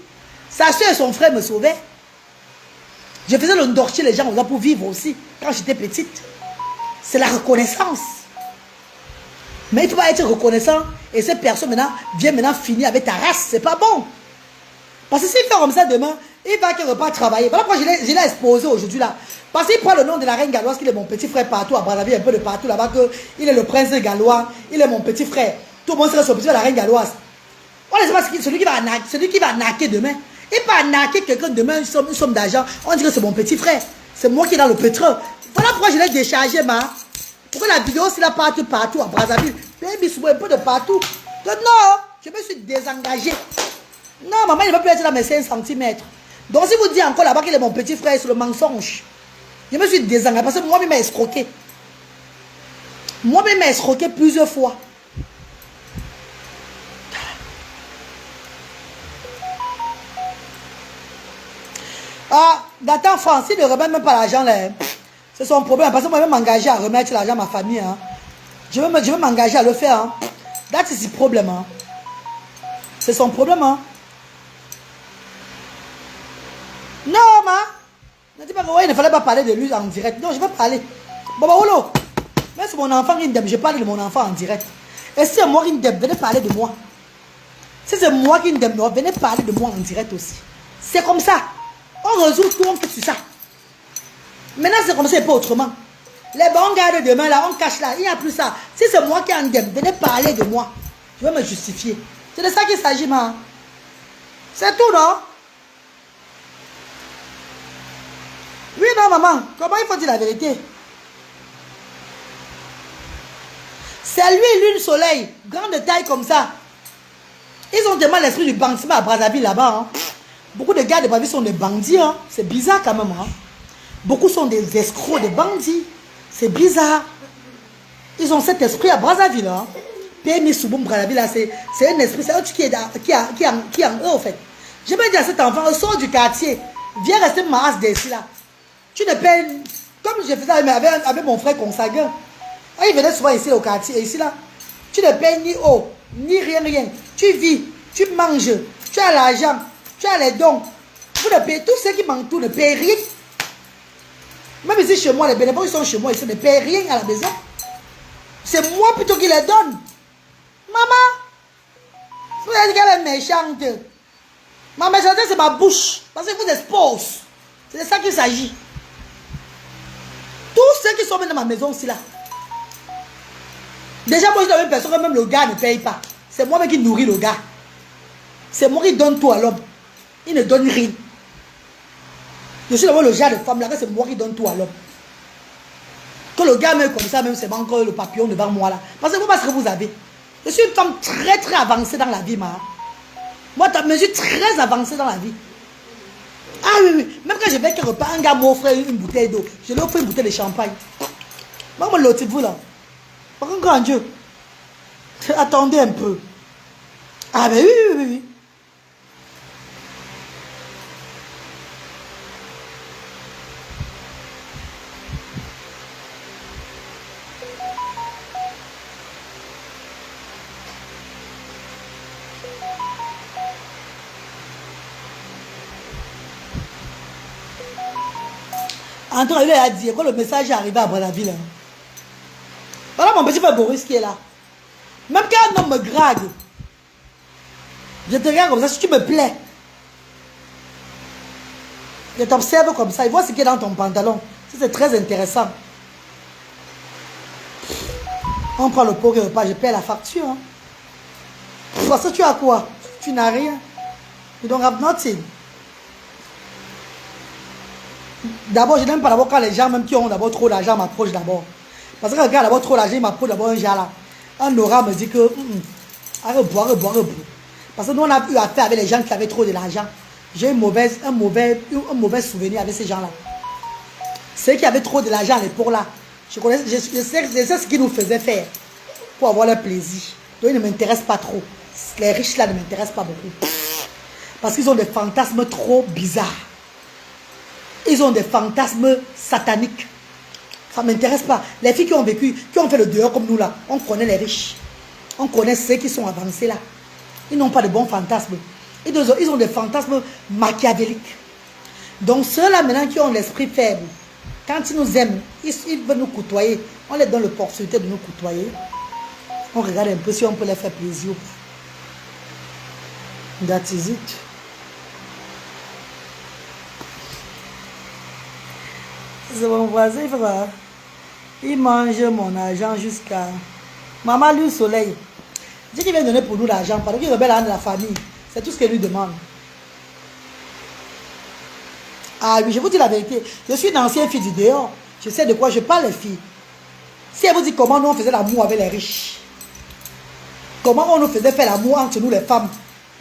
Sa soeur et son frère me sauvaient. Je faisais le ndor chez les gens pour vivre aussi, quand j'étais petite. C'est la reconnaissance. Mais il ne faut pas être reconnaissant et cette personne maintenant vient maintenant finir avec ta race. C'est pas bon. Parce que s'il fait comme ça demain, il va qu'il ne va pas travailler. Voilà pourquoi je l'ai exposé aujourd'hui là. Parce qu'il prend le nom de la reine galloise, qu'il est mon petit frère partout à Brazzaville, un peu de partout là-bas, qu'il est le prince gallois, il est mon petit frère. Tout le monde serait son petit frère, la reine galloise. On ne sait pas celui qui va arnaquer demain. Il peut arnaquer quelqu'un demain, une somme d'argent. On dit que c'est mon petit frère. C'est moi qui est dans le pétrole. Voilà pourquoi je l'ai déchargé, Pourquoi la vidéo, c'est là partout à Brazzaville. Baby, un peu de partout. Donc non, je me suis désengagé. Non, maman, il ne va plus être dans mes 5 cm. Donc si vous dites encore là-bas qu'il est mon petit frère, c'est le mensonge. Je me suis désengagé parce que moi-même m'a escroqué. Moi-même m'a escroqué plusieurs fois. Ah, Nathan France, il ne remet même pas l'argent là. C'est son problème. Parce que moi, je vais m'engager à remettre l'argent à ma famille. Je vais m'engager à le faire. That is the problem. C'est son problème. Non, ne dis pas qu'il ne fallait pas parler de lui en direct. Non, je vais parler. Bon, mais c'est mon enfant Indem. Je parle de mon enfant en direct. Et si c'est moi Indem, venez parler de moi. Si c'est moi Indem, venez parler de moi en direct aussi. C'est comme ça. On résout tout, on fait sur ça. Maintenant, c'est comme ça et pas autrement. Les bons gardes demain, là, on cache là. Il n'y a plus ça. Si c'est moi qui en gagne, venez parler de moi. Je vais me justifier. C'est de ça qu'il s'agit, C'est tout, non? Oui, non, maman. Comment il faut dire la vérité? C'est lui, lune, soleil. Grande taille comme ça. Ils ont tellement l'esprit du bandit à Brazzaville là-bas. Beaucoup de gars de Brazzaville sont des bandits. C'est bizarre quand même. Beaucoup sont des escrocs, des bandits. C'est bizarre. Ils ont cet esprit à Brazzaville. PMI Souboum Brazzaville, c'est un esprit. C'est un truc qui est en eux, en fait. Je vais dire à cet enfant, sors du quartier. Viens rester ma race d'ici là. Tu ne payes. Comme je faisais avec mon frère consanguin. Il venait souvent ici au quartier. Ici là. Tu ne payes ni eau, ni rien. Tu vis, tu manges, tu as l'argent, tu as les dons. Vous ne payez, tous ceux qui manquent tout ne payent rien. Même ici chez moi, les bénévoles sont chez moi, ils ne payent rien à la maison. C'est moi plutôt qui les donne. Maman, vous avez dit qu'elle est méchante. Ma méchanceté, c'est ma bouche. Parce que vous expose. C'est de ça qu'il s'agit. Tous ceux qui sont venus dans ma maison aussi là. Déjà, moi, je suis la même personne que même le gars ne paye pas. C'est moi-même qui nourris le gars. C'est moi qui donne tout à l'homme. Il ne donne rien. Je suis le genre de femme là, c'est moi qui donne tout à l'homme. Que le gars me comme ça, même c'est encore le papillon devant moi là. Parce que vous, parce que vous avez. Je suis une femme très très avancée dans la vie, Moi, je suis très avancée dans la vie. Ah oui. Même quand je vais quelque part, un gars m'offre une bouteille d'eau. Je lui offre une bouteille de champagne. Moi, je l'autre vous là. Par contre, grand Dieu. Attendez un peu. Ah ben oui. Antoine, il a dit, quand le message est arrivé à Brazzaville, voilà mon petit frère Boris qui est là. Même quand un homme me drague, je te regarde comme ça, si tu me plais, je t'observe comme ça, il voit ce qui est dans ton pantalon. C'est très intéressant. On prend le pot et repas, je paie la facture. Parce que tu as quoi? Tu n'as rien. You don't have nothing. D'abord, je n'aime pas d'abord quand les gens, même qui ont d'abord trop d'argent, m'approchent d'abord. Parce que quand quelqu'un a d'abord trop d'argent, il m'approche d'abord un genre là. Un aura me dit que, arrête boire. Parce que nous, on a eu affaire avec les gens qui avaient trop de l'argent. J'ai un mauvais souvenir avec ces gens-là. Ceux qui avaient trop de l'argent à l'époque là, je sais ce qu'ils nous faisaient faire pour avoir leur plaisir. Donc, ils ne m'intéressent pas trop. Les riches là ne m'intéressent pas beaucoup. Parce qu'ils ont des fantasmes trop bizarres. Ils ont des fantasmes sataniques. Ça ne m'intéresse pas. Les filles qui ont vécu, qui ont fait le dehors comme nous là, on connaît les riches. On connaît ceux qui sont avancés là. Ils n'ont pas de bons fantasmes. Ils ont des fantasmes machiavéliques. Donc ceux-là maintenant qui ont l'esprit faible, quand ils nous aiment, ils veulent nous côtoyer. On les donne l'opportunité de nous côtoyer. On regarde un peu si on peut les faire plaisir ou pas. That is it. C'est mon voisin, frère. Il mange mon argent jusqu'à... Maman, lui, soleil. Dis qu'il vient donner pour nous l'argent, parce qu'il rebelle de la famille. C'est tout ce qu'elle lui demande. Ah oui, je vous dis la vérité. Je suis une ancienne fille du dehors. Je sais de quoi je parle, les filles. Si elle vous dit comment nous on faisait l'amour avec les riches. Comment on nous faisait faire l'amour entre nous, les femmes.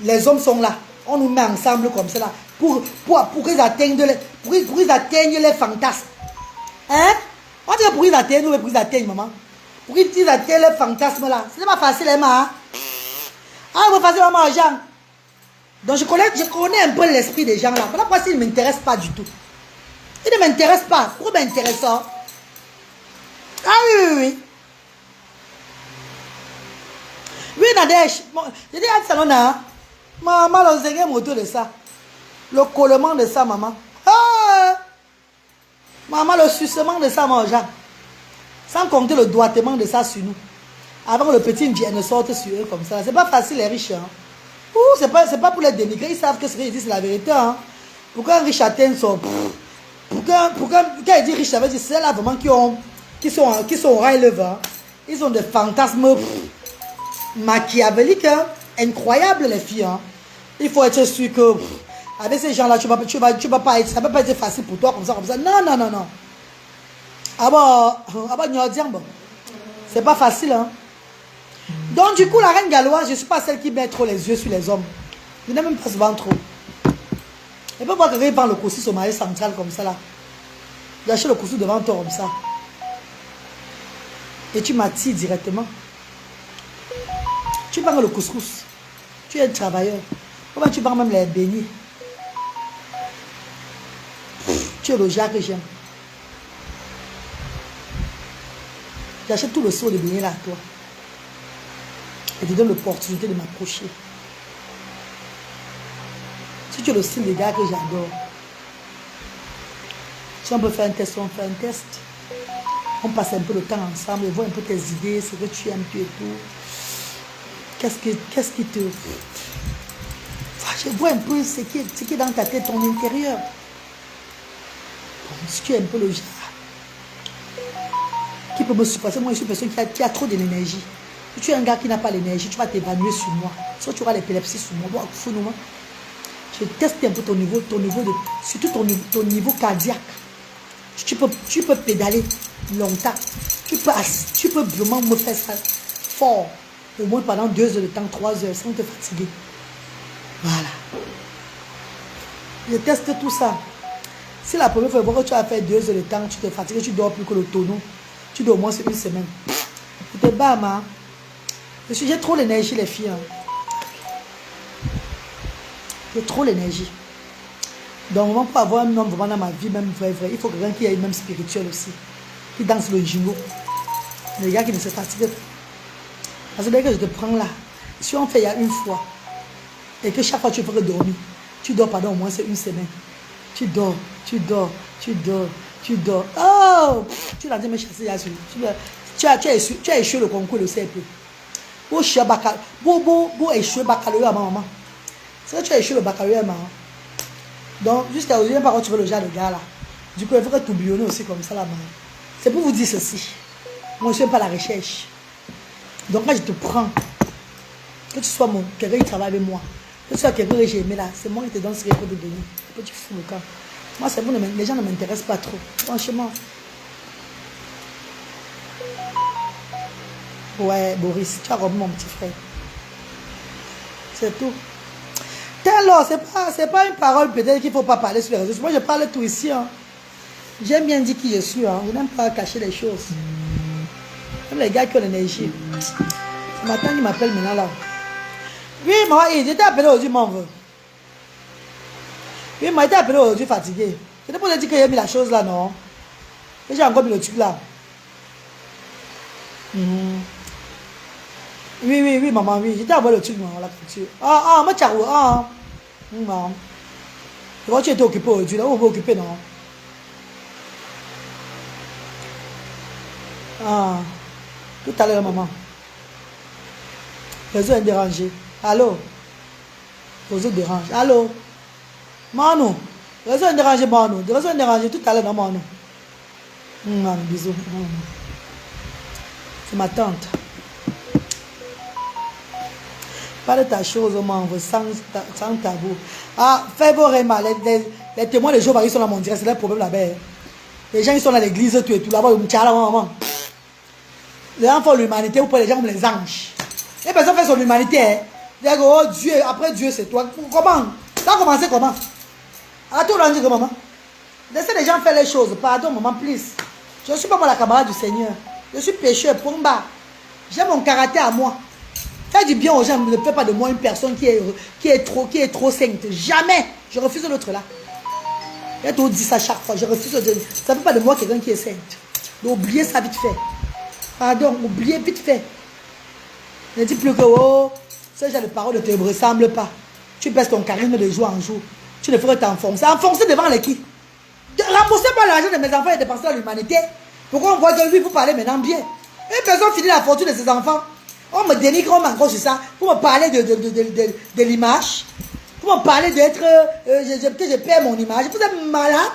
Les hommes sont là. On nous met ensemble comme cela. Pour qu'ils atteignent les fantasmes. Hein? On dit pour qu'ils atteignent, nous, pour qu'ils atteignent, maman. Pour qu'ils atteignent les fantasmes là. Ce n'est pas facile, hein, maman. Ah, c'est facile, maman, argent. Donc, je connais un peu l'esprit des gens là. Voilà pourquoi ils ne m'intéressent pas du tout. Ils ne m'intéressent pas. Pourquoi m'intéressent? Ah oui. Oui, Nadège. Je dis à Salona, maman, le moto de ça. Le collement de ça, maman. Ah! Maman, le sucement de ça, mon Jean. Sans compter le doigtement de ça sur nous. Avant que le petit vienne sorte sur eux comme ça. C'est pas facile, les riches. Hein. C'est pas pour les dénigrer. Ils savent que ce qu'ils disent, c'est la vérité. Hein. Pourquoi un riche atteigne son... Pourquoi quand il dit riche, ça veut dire c'est là vraiment qui sont au rail levant. Ils ont des fantasmes machiavéliques. Hein. Incroyables, les filles. Hein. Il faut être sûr que... avec ces gens-là, ça ne peut pas être facile pour toi comme ça. Non. Ah bon, c'est pas facile, hein. Donc, du coup, la reine galloise, je ne suis pas celle qui met trop les yeux sur les hommes. Je n'aime même pas souvent trop. Et peut voir que quand il prend le couscous au marié central comme ça, là. J'achète le couscous devant toi comme ça. Et tu m'attires directement. Tu prends le couscous. Tu es un travailleur. Comment tu prends même les beignets? Tu es le genre que j'aime. J'achète tout le seau de beignets là à toi. Et te donne l'opportunité de m'approcher. Si tu es le style de gars que j'adore. Si on peut faire un test, on fait un test. On passe un peu le temps ensemble, voit un peu tes idées, ce que tu aimes, tout et tout. Qu'est-ce qui te... Je vois un peu ce qui est dans ta tête, ton intérieur. Bon, si tu es un peu le genre qui peut me supporter, moi je suis une personne qui a trop d'énergie. Si tu es un gars qui n'a pas l'énergie, tu vas t'évanouir sur moi. Soit tu auras l'épilepsie sur moi. Je teste un peu ton niveau surtout ton niveau cardiaque. Tu peux pédaler longtemps. Tu peux vraiment me faire ça fort. Au moins pendant 2 heures de temps, 3 heures, sans te fatiguer. Voilà. Je teste tout ça. Si la première fois que tu as fait 2 heures de temps, tu te fatigues, tu dors plus que le tonneau. Tu dors au moins sur une semaine. Tu te bats, ma. J'ai trop l'énergie, les filles. Hein. J'ai trop l'énergie. Donc, pour avoir un homme vraiment dans ma vie, même vrai, il faut quelqu'un qui ait même spirituel aussi. Qui danse le jingo. Les gars qui ne se fatiguent. Parce que dès que je te prends là, si on fait il y a une fois, et que chaque fois tu veux dormir, tu dors pendant au moins une semaine. Tu dors. Oh! Tu l'as dit me chasser là-dessus. Tu as échoué le concours de CP. Pour échouer le baccalauréat à ma maman. C'est que tu as échoué le baccalauréat à ma maman. Donc, jusqu'à aujourd'hui, par contre, tu veux le genre de gars là. Du coup, il faut que tu oublies aussi comme ça là. C'est pour vous dire ceci. Moi, je ne suis pas à la recherche. Donc, quand je te prends, que tu sois quelqu'un qui travaille avec moi, que tu sois quelqu'un que j'ai aimé là, c'est moi qui te donne ce qu'il faut te donner. Après, tu fous le camp. Moi, c'est vous, les gens ne m'intéressent pas trop. Franchement. Ouais, Boris, tu as robé mon petit frère. C'est tout. Alors, c'est pas une parole peut-être qu'il ne faut pas parler sur les réseaux. Moi, je parle tout ici. Hein. J'aime bien dire qui je suis. Hein. Je n'aime pas cacher les choses. Comme les gars qui ont l'énergie. Ce matin, il m'appelle maintenant là. Oui, moi, il était appelé aujourd'hui, mon veut. Oui, moi, il était appelé aujourd'hui fatigué. C'était pour te dire que j'ai mis la chose là, non? Et j'ai encore mis le truc là. Oui, maman, oui. J'étais envoyé le truc, non, la culture. Moi, tu as non. Quand tu étais occupé aujourd'hui, là, où vous occupé, non? Tout à l'heure, maman. Réseau est dérangé. Allô? Réseau dérange. Allô? Manu. Réseau est dérangé, Manu. Réseau est dérangé tout à l'heure, non, Manu. Bisous. C'est ma tante. Pas de ta chose, sans tabou. Fais vos rémas. Les témoins de Jéhovah, ils sont là, mon Dieu, c'est le problème là-bas. Les gens, ils sont à l'église, tout et tout. Là-bas, maman. Les gens font l'humanité, vous prenez les gens comme les anges. Et personne fait son humanité. Oh Dieu, après Dieu, c'est toi. Comment? Ça a commencé comment? Tout le monde dit que maman. Laissez les gens faire les choses. Pardon, maman, please. Je ne suis pas moi la camarade du Seigneur. Je suis pécheur, Pumba. J'ai mon caractère à moi. Faire du bien aux gens ne fait pas de moi une personne qui est trop sainte. Jamais. Je refuse l'autre là. J'ai tout dit ça chaque fois. Je refuse. Ça ne fait pas de moi quelqu'un qui est sainte. Donc oubliez ça vite fait. Pardon, oubliez vite fait. Ne dis plus que ce genre de paroles ne te ressemble pas. Tu baisses ton charisme de jour en jour. Tu ne ferais t'enfoncer. Enfoncer devant les qui? Rembourser pas l'argent de mes enfants et dépenser dans l'humanité. Pourquoi on voit que lui, vous parlez maintenant bien? Une personne finit la fortune de ses enfants. On me dénigre, on m'encoche sur ça. Pour me parler de l'image. Pour me parler d'être... je perds mon image. Vous êtes malade.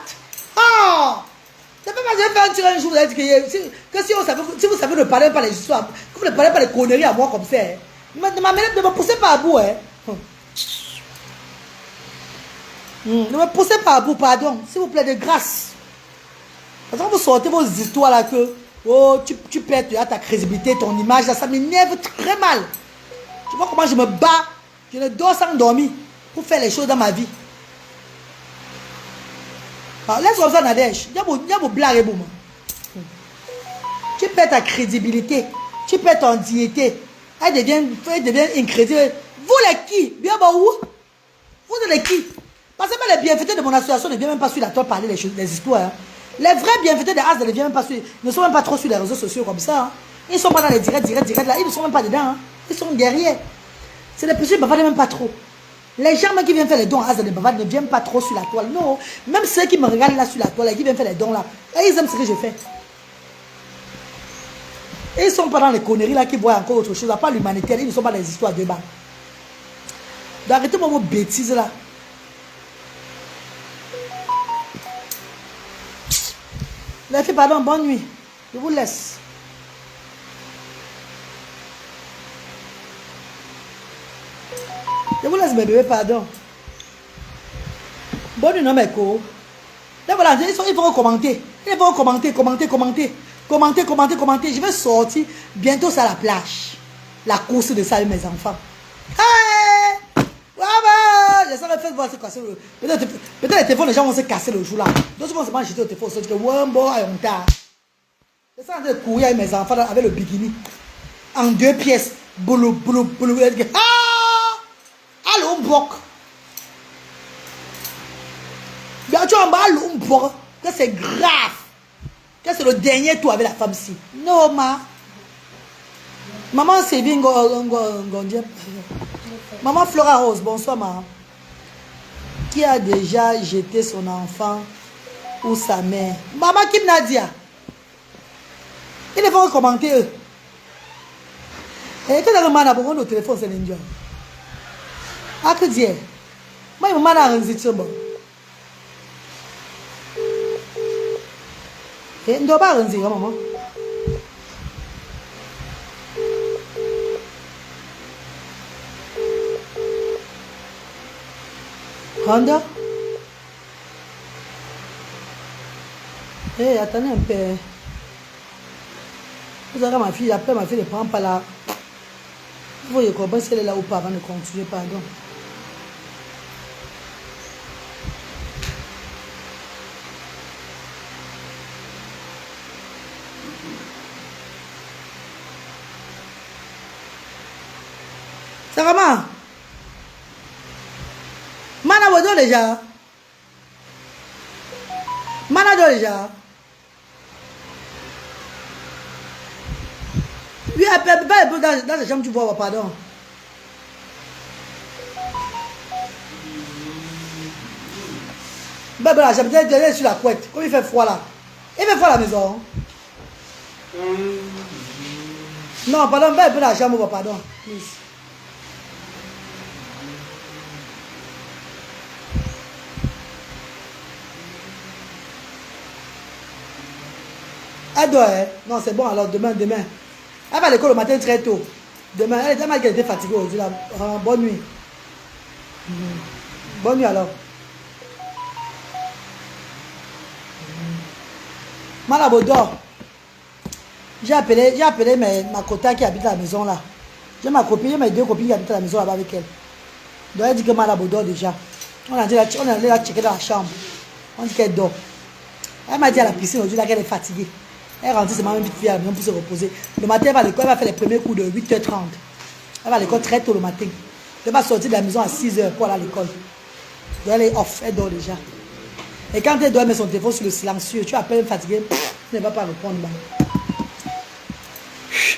Ça fait pas que faire un tir un jour. Vous avez dit que si vous savez ne parler pas les histoires, que vous ne parlez pas les conneries à moi comme ça. Ne me poussez pas à bout. Ne me poussez pas à bout, pardon. S'il vous plaît, de grâce. Parce que vous sortez vos histoires là que... tu perds ta crédibilité, ton image, là, ça m'énerve très mal. Tu vois comment je me bats, je ne dors sans dormir pour faire les choses dans ma vie. Laisse comme ça, Nadège. Il y a vos blagues et boum. Tu perds ta crédibilité, tu perds ton dignité. Elle devient incrédible. Vous les qui? Bien bah où? Vous les qui? Parce que les bienfaiteurs de mon association ne viennent même pas sur la toile parler les histoires. Hein. Les vrais bienfaiteurs de As ne viennent même pas ne sont même pas trop sur les réseaux sociaux comme ça. Hein. Ils ne sont pas dans les directs là. Ils ne sont même pas dedans. Hein. Ils sont derrière. C'est les petits bavardent même pas trop. Les gens qui viennent faire les dons à As de Bavard ne viennent pas trop sur la toile. Non. Même ceux qui me regardent là sur la toile et qui viennent faire les dons là, ils aiment ce que je fais. Et ils ne sont pas dans les conneries là qui voient encore autre chose. À part l'humanité, ils ne sont pas dans les histoires de bas. Donc arrêtez-moi vos bêtises là. Les filles, pardon, bonne nuit. Je vous laisse. Je vous laisse, mes bébés, pardon. Bonne nuit, non, mes co. Là, voilà, ils vont commenter. Ils vont commenter. Je vais sortir. Bientôt, c'est à la plage. La course de ça avec mes enfants. Hey! Je sens le fait de voir se casser le... Peut-être les téléphones, les gens vont se casser le jour là. D'autres vont se manger au téléphone. C'est que on t'a. Je sens de courir avec mes enfants avec le bikini. En 2 pièces. Boulou. Allô, on bloque. Bien, tu en bas, allô, on bloque. Que c'est grave. Que c'est le dernier tour avec la femme ci. Non, Maman Sévin Gondia. Maman Flora Rose, bonsoir, maman. Qui a déjà jeté son enfant ou sa mère? Maman Kim Nadia. Ils vont commenter eux. Et quand on a un au téléphone, c'est l'indian. Ah, que dire? Moi, je m'en ai un zit. Et on ne doit pas un zit, maman. Honda? Eh, attendez un peu. Vous avez ma fille, après ma fille ne prend pas là. Il faut que je comprenne si elle est là ou pas avant de continuer, pardon. C'est comment? Manado déjà. Manado déjà. Oui, après, dans la chambre, tu vois, pardon. Ben, la chambre, tu es sur la couette. Comme il fait froid là. Il fait froid à la maison. Non, pardon, ben, dans la chambre, pardon. Please. Elle doit, hein? Non, c'est bon, alors demain. Elle va à l'école le matin très tôt. Demain, elle était fatiguée aujourd'hui. Bonne nuit. Bonne nuit alors. Malabodor. J'ai appelé ma cota qui habite à la maison là. J'ai ma copine, j'ai mes 2 copines qui habitent à la maison là-bas avec elle. Donc elle dit que Malabodor déjà. On est allé la checker dans la chambre. On dit qu'elle dort. Elle m'a dit à la piscine aujourd'hui là qu'elle est fatiguée. Elle rentre, c'est ma même petite fille à la maison pour se reposer. Le matin, elle va à l'école, elle va faire les premiers coups de 8h30. Elle va à l'école très tôt le matin. Elle va sortir de la maison à 6h pour aller à l'école. Donc elle est off, elle dort déjà. Et quand elle doit mettre son téléphone sur le silencieux, tu appelles fatiguée, elle ne va pas répondre.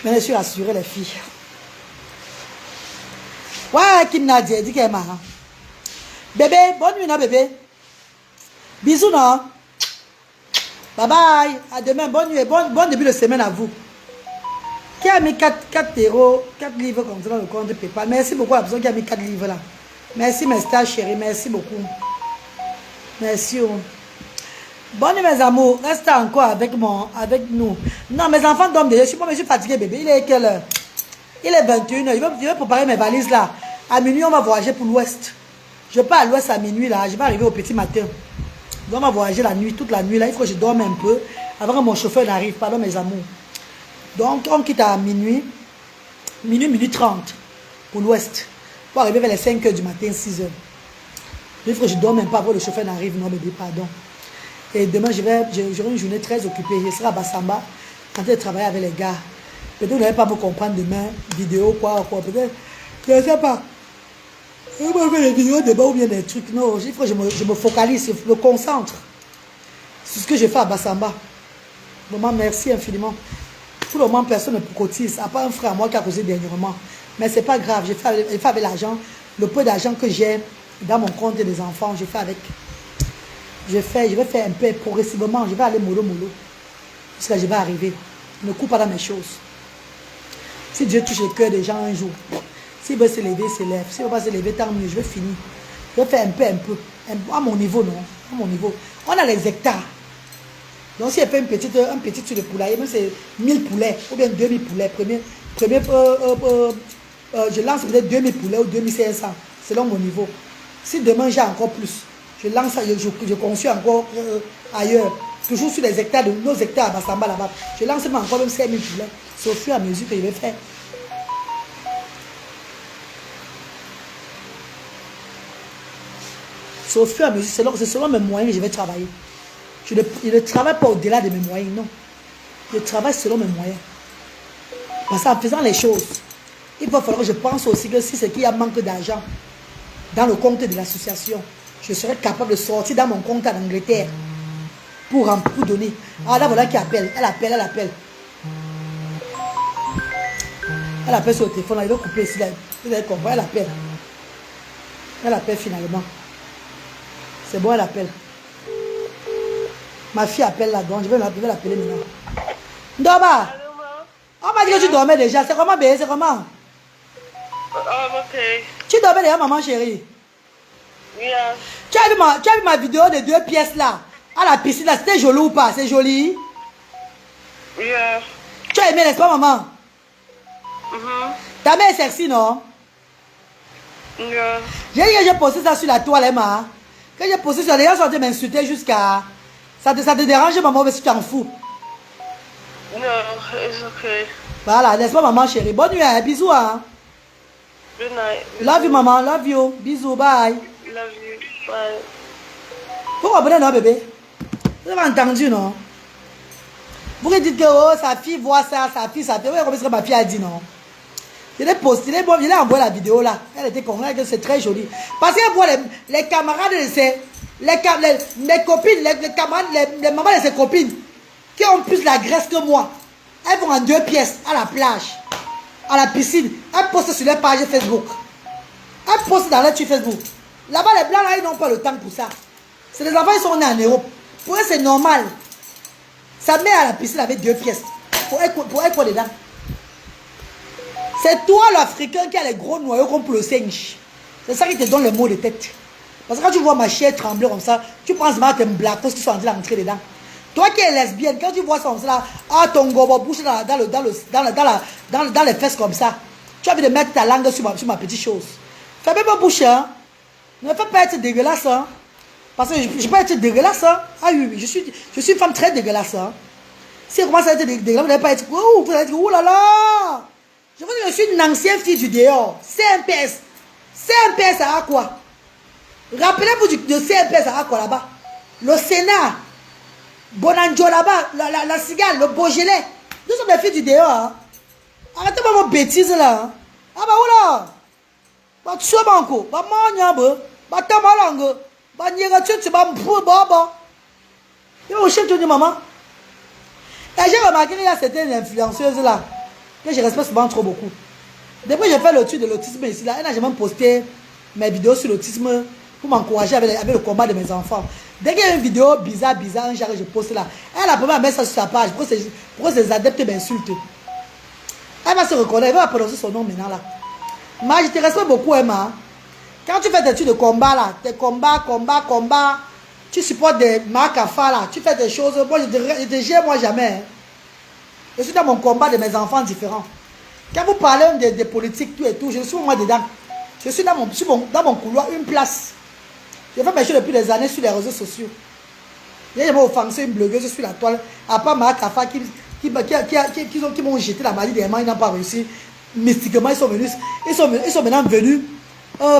Mais je suis rassurée, les filles. Ouais, Kim Nadia, elle dit qu'elle est marrant. Bébé, bonne nuit, non, bébé. Bisous, non. Bye bye. À demain, bonne nuit. Bon début de semaine à vous. Qui a mis 4 euros, 4 livres comme ça dans le compte de PayPal? Merci beaucoup à la personne qui a mis 4 livres là. Merci, mes stars chérie. Merci beaucoup. Merci. Bonne nuit, mes amours. Restez encore avec nous. Non, mes enfants dorment déjà. Je suis fatigué, bébé. Il est quelle heure? Il est 21h. Je vais préparer mes valises là. À minuit, on va voyager pour l'ouest. Je pars à l'ouest à minuit là. Je vais arriver au petit matin. Donc, on va voyager la nuit, toute la nuit là. Il faut que je dorme un peu avant que mon chauffeur n'arrive. Pardon, mes amours. Donc, on quitte à minuit 30 pour l'ouest. Pour arriver vers les 5h du matin, 6h. Il faut que je dorme un peu avant que le chauffeur n'arrive. Non, bébé, pardon. Et demain, j'aurai une journée très occupée. Je serai à Bassamba en train de travailler avec les gars. Peut-être que vous n'allez pas me comprendre demain. Vidéo, quoi. Peut-être. Je ne sais pas. Je vais faire des vidéos de bas ou bien des trucs. Non, il faut que je me focalise, je me concentre sur ce que je fais à Bassamba. Maman, merci infiniment. Pour le moment, personne ne cotise, à part un frère à moi qui a causé dernièrement. Mais ce n'est pas grave, je fais avec l'argent, le peu d'argent que j'ai dans mon compte des enfants, je fais avec. Je vais faire un peu progressivement, je vais aller mollo. Jusqu'à je vais arriver. Ne coupe pas dans mes choses. Si Dieu touche le cœur des gens un jour, s'il veut se lever, il se lève. S'il ne veut pas se lever, tant mieux, je vais finir. Je vais faire un peu. À mon niveau, non. À mon niveau. On a les hectares. Donc, si elle fait un petit truc de poulailler, même c'est 1000 poulets, ou bien 2000 poulets, je lance peut-être 2000 poulets ou 2500, selon mon niveau. Si demain j'ai encore plus, je lance, je conçois encore ailleurs, toujours sur les hectares, nos hectares à Bassamba là-bas. Je lance même encore même 5000 poulets. C'est au fur et à mesure que je vais faire. C'est au fur et à mesure, c'est selon mes moyens que je vais travailler. Je ne travaille pas au-delà de mes moyens, non. Je travaille selon mes moyens. Parce qu'en faisant les choses, il va falloir que je pense aussi que si c'est qu'il y a manque d'argent dans le compte de l'association, je serai capable de sortir dans mon compte en Angleterre pour donner. Ah là, voilà qui appelle. Elle appelle. Elle appelle sur le téléphone. Là, il va couper ici. Là. Vous allez comprendre. Elle appelle. Elle appelle finalement. C'est bon, elle appelle. Ma fille appelle là, donc je vais l'appeler maintenant. Ndoba! On m'a dit que tu dormais déjà. C'est comment, bébé? C'est comment? Ok. Tu dormais déjà, maman chérie? Yeah. Tu as vu ma vidéo de 2 pièces là? À la piscine là, c'était joli ou pas? C'est joli? Yeah. Tu as aimé, n'est-ce pas, maman? Ta mère est sexy, non? Yeah. J'ai dit que j'ai posté ça sur la toile, Emma. Que j'ai posté sur les gens sont en train de m'insulter jusqu'à Ça te dérange, maman, mais si tu t'en fous. No, it's okay. Voilà, n'est-ce pas, maman chérie? Bonne nuit, hein? Bisous, hein? Good night. Love you, maman, love you. Bisous, bye. Love you. Bye. Vous comprenez, non, bébé? Vous avez entendu, non? Vous dites que oh, sa fille voit ça, sa fille. Vous voyez comment ma fille a dit, non? Je l'ai posté, je l'ai envoyé la vidéo là. Elle était convaincue que c'est très joli. Parce qu'elle voit les camarades de les copines, les camarades, les mamans de ses copines qui ont plus la graisse que moi. Elles vont en 2 pièces à la plage, à la piscine. Elles postent sur leur page Facebook. Elles postent dans leur truc Facebook. Là-bas, les blancs là, ils n'ont pas le temps pour ça. C'est les enfants, ils sont nés en Europe. Pour eux, c'est normal. Sa mère à la piscine avec 2 pièces. Pour elle, quoi dedans? C'est toi l'Africain qui a les gros noyaux comme pour le singe. C'est ça qui te donne le mot de tête. Parce que quand tu vois ma chair trembler comme ça, tu penses mal que t'es black parce qu'ils sont en train d'entrer dedans. Toi qui es lesbienne, quand tu vois ça comme ça, ah ton gobo bouche dans les fesses comme ça, tu as envie de mettre ta langue sur ma petite chose. Fais même pas bouche, hein. Ne fais pas être dégueulasse, hein. Parce que je ne peux pas être dégueulasse, hein. Ah oui, je suis une femme très dégueulasse, hein. Si elle commence à être dégueulasse, vous n'allez pas être, oh, vous allez dire, oh là là. Je vous dis, je suis une ancienne fille du dehors. CMPS. CMPS, ça a quoi? Rappelez-vous de CMPS, ça a quoi là-bas? Le Sénat. Bonanjo là-bas. La cigale, le Beaujolais. Nous sommes des filles du dehors. Hein? Arrêtez-moi vos bêtises là. Hein? Ah bah oula. Bah tu sois banco. Bah moi, bah ta malangue. Bah nyega tu bah mpou bah. Il va au chef de maman. Et j'ai remarqué qu'il y a certaines influenceuses là. Que je respecte souvent trop beaucoup. Depuis que j'ai fait le truc de l'autisme ici, là, elle n'a jamais posté mes vidéos sur l'autisme pour m'encourager avec le combat de mes enfants. Dès qu'il y a une vidéo bizarre, un genre que je poste là, elle a première à mettre ça sur sa page pour que ses adeptes m'insultent. Elle va se reconnaître, elle va prononcer son nom maintenant là. Mais je te respecte beaucoup, Emma. Quand tu fais des trucs de combat là, tes combats, tu supportes des marques à faire là, tu fais des choses, moi je te gère moi jamais. Hein. Je suis dans mon combat de mes enfants différents. Quand vous parlez des politiques, tout et tout, je suis moi dedans. Je suis dans mon couloir, une place. Je fais mes choses depuis des années sur les réseaux sociaux. J'ai jamais offensé une blogueuse sur la toile, à part Marc Kafa qui m'ont jeté la maladie des mains, ils n'ont pas réussi. Mystiquement, ils sont maintenant venus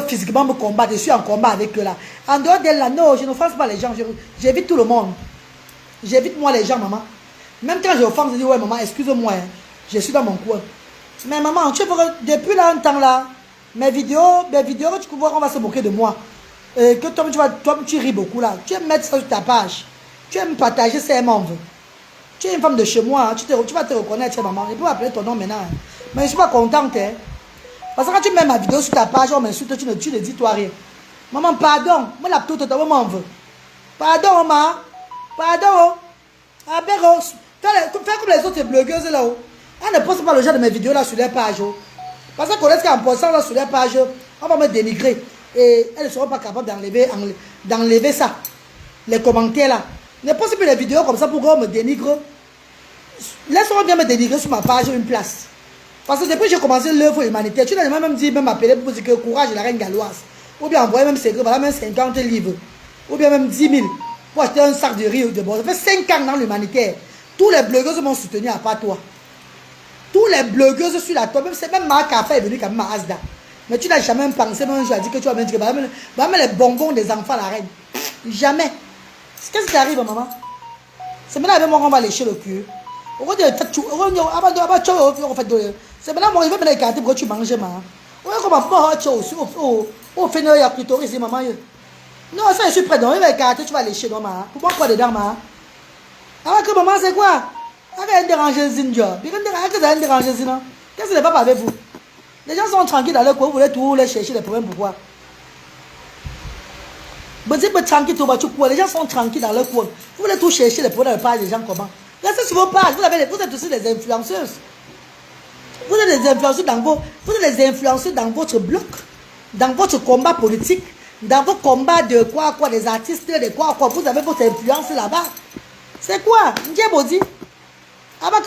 physiquement me combattre. Je suis en combat avec eux là. En dehors d'elle là, non, je n'offense pas les gens. J'évite tout le monde. J'évite moi les gens, maman. Même quand je offense, je dis ouais maman, excuse-moi, hein, je suis dans mon coin. Mais maman, tu vois, depuis là un temps là, mes vidéos, tu peux voir qu'on va se moquer de moi. Que toi, tu ris beaucoup là. Tu aimes mettre ça sur ta page. Tu aimes partager ces membres. Tu es une femme de chez moi, hein, tu vas te reconnaître, maman. Je peux appeler ton nom maintenant. Hein. Mais je ne suis pas contente. Hein. Parce que quand tu mets ma vidéo sur ta page, on m'insulte, tu ne dis toi rien. Maman, pardon. Moi, la petite, tu m'en veux. Pardon, maman. Pardon. Fais comme les autres blogueuses là-haut. Elles ne postent pas le genre de mes vidéos là sur leur page. Oh. Parce qu'elles connaissent qu'en postant là sur leur page, on va me dénigrer. Et elles ne seront pas capables d'enlever ça. Les commentaires là. Ne postez plus les vidéos comme ça pour qu'on me dénigre. Laisse-moi bien me dénigrer sur ma page une place. Parce que depuis que j'ai commencé l'œuvre humanitaire, tu n'as même dit, même appelé pour dire que courage de la reine galloise. Ou bien envoyer même 50 livres. Ou bien même 10 000. Pour acheter un sac de riz ou de bois. Ça fait 5 ans dans l'humanitaire. Tous les blogueuses m'ont soutenu à part toi. Tous les blogueuses sur la toile. Même Marc Kafa est venu comme ma Asda. Mais tu n'as jamais pensé, même je as dit que tu vas me dire que les bonbons des enfants à la reine. Jamais. Qu'est-ce qui arrive, maman? C'est maintenant avec moi qu'on va lécher le cul. C'est maintenant il va me écarter pour que tu manges, maman. Maman. Non, ça, je suis prêt. Donc, il va écarter, tu vas lécher, non, maman. Pourquoi quoi dedans, maman? Alors que maman, c'est quoi? Arrête de déranger Zinjo. Qu'est-ce que c'est pas avec vous? Les gens sont tranquilles dans leur coin, vous voulez tout les chercher les problèmes, pourquoi? Les gens sont tranquilles dans leur coin. Vous voulez tout chercher les problèmes dans les pages des gens comment? Restez sur vos pages, vous êtes aussi des influenceuses. Vous êtes des influenceurs dans votre bloc, dans votre combat politique, dans vos combats de quoi, des artistes, de quoi, vous avez votre influence là-bas. C'est quoi? Ndjebodi?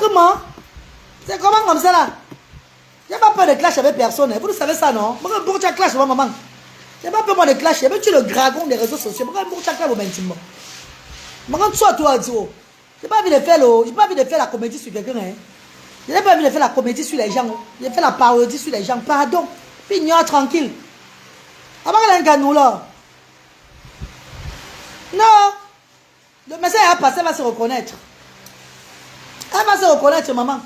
Comment? C'est comment comme ça là? J'ai pas peur de clash avec personne. Vous le savez ça, non? Pourquoi tu as clash avec maman? J'ai pas peur de clash. Tu es le dragon des réseaux sociaux. Pourquoi tu as clash au même Maman, toi, j'ai pas envie de faire la comédie sur quelqu'un. Hein. Je n'ai pas envie de faire la comédie sur les gens. J'ai fait la parodie sur les gens. Pardon. Puis ignore tranquille. Avant qu'elle ait un ganou là. Non. Le message a passé, elle va se reconnaître. Elle va se reconnaître, maman.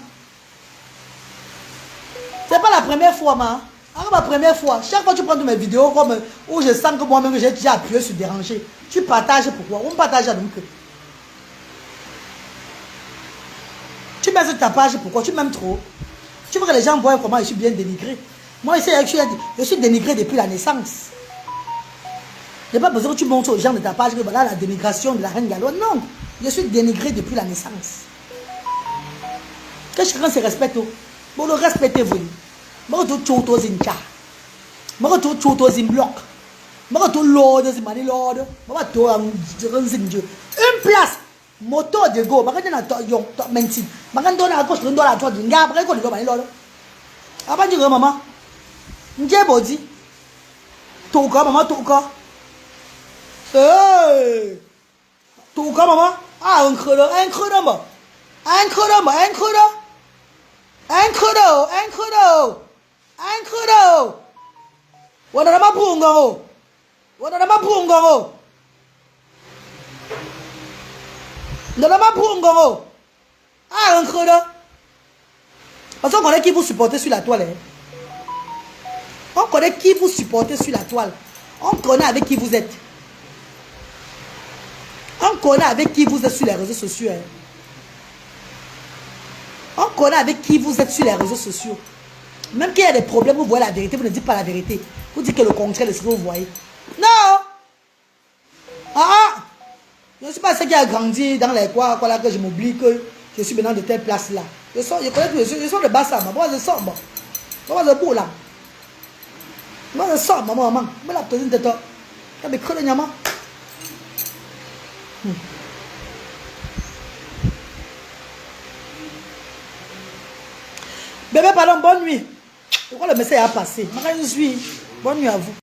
C'est pas la première fois, ma. C'est ma première fois. Chaque fois que tu prends mes vidéos comme, où je sens que moi-même j'ai déjà appuyé sur déranger, tu partages pourquoi? On partage à donc. Tu mets sur ta page pourquoi? Tu m'aimes trop. Tu veux que les gens voient comment je suis bien dénigré. Moi, ici, je suis dénigré depuis la naissance. Il n'y a pas besoin que tu montres aux gens de ta page que voilà la dénigration de la reine Gallo. Non, je suis dénigré depuis la naissance. Que chacun se respecte. Bon, le respectez-vous. Moi, je suis tout zincha. Moi, je suis tout zimblok. Moi, je suis lord, zimani lord. Moi, je suis une place. Moto de go. Moi, je suis menti. Moi, je suis à gauche, je suis à droite. Je suis à droite. Je suis à droite. Avant de dire maman, je suis body. Tout cas, maman, tout cas. Hey! Tout cas, maman. Ah, un creux, un creux, maman. Un creux, maman, un creux. Un creux, un creux. Un creux. Wana ma pungo. Wana ma pungo. Wana ma pungo. Ah, un creux. Parce qu'on connaît qui vous supportez sur la toile. Hein? On connaît qui vous supportez sur la toile. On connaît avec qui vous êtes. On connaît avec qui vous êtes sur les réseaux sociaux. Hein? On connaît avec qui vous êtes sur les réseaux sociaux. Même qu'il y a des problèmes, vous voyez la vérité, vous ne dites pas la vérité. Vous dites que le contraire de ce que vous voyez. Non! Je ne suis pas celle qui a grandi dans les quoi là, que je m'oublie que je suis maintenant de telle place là. Je connais tout, je sors de Bassa, moi je sors, moi je boule là. Moi je sors, maman. Moi la petite de toi. Tu me creux de nyama. Bébé, pardon, bonne nuit. Pourquoi le message a passé? Je suis. Bonne nuit à vous.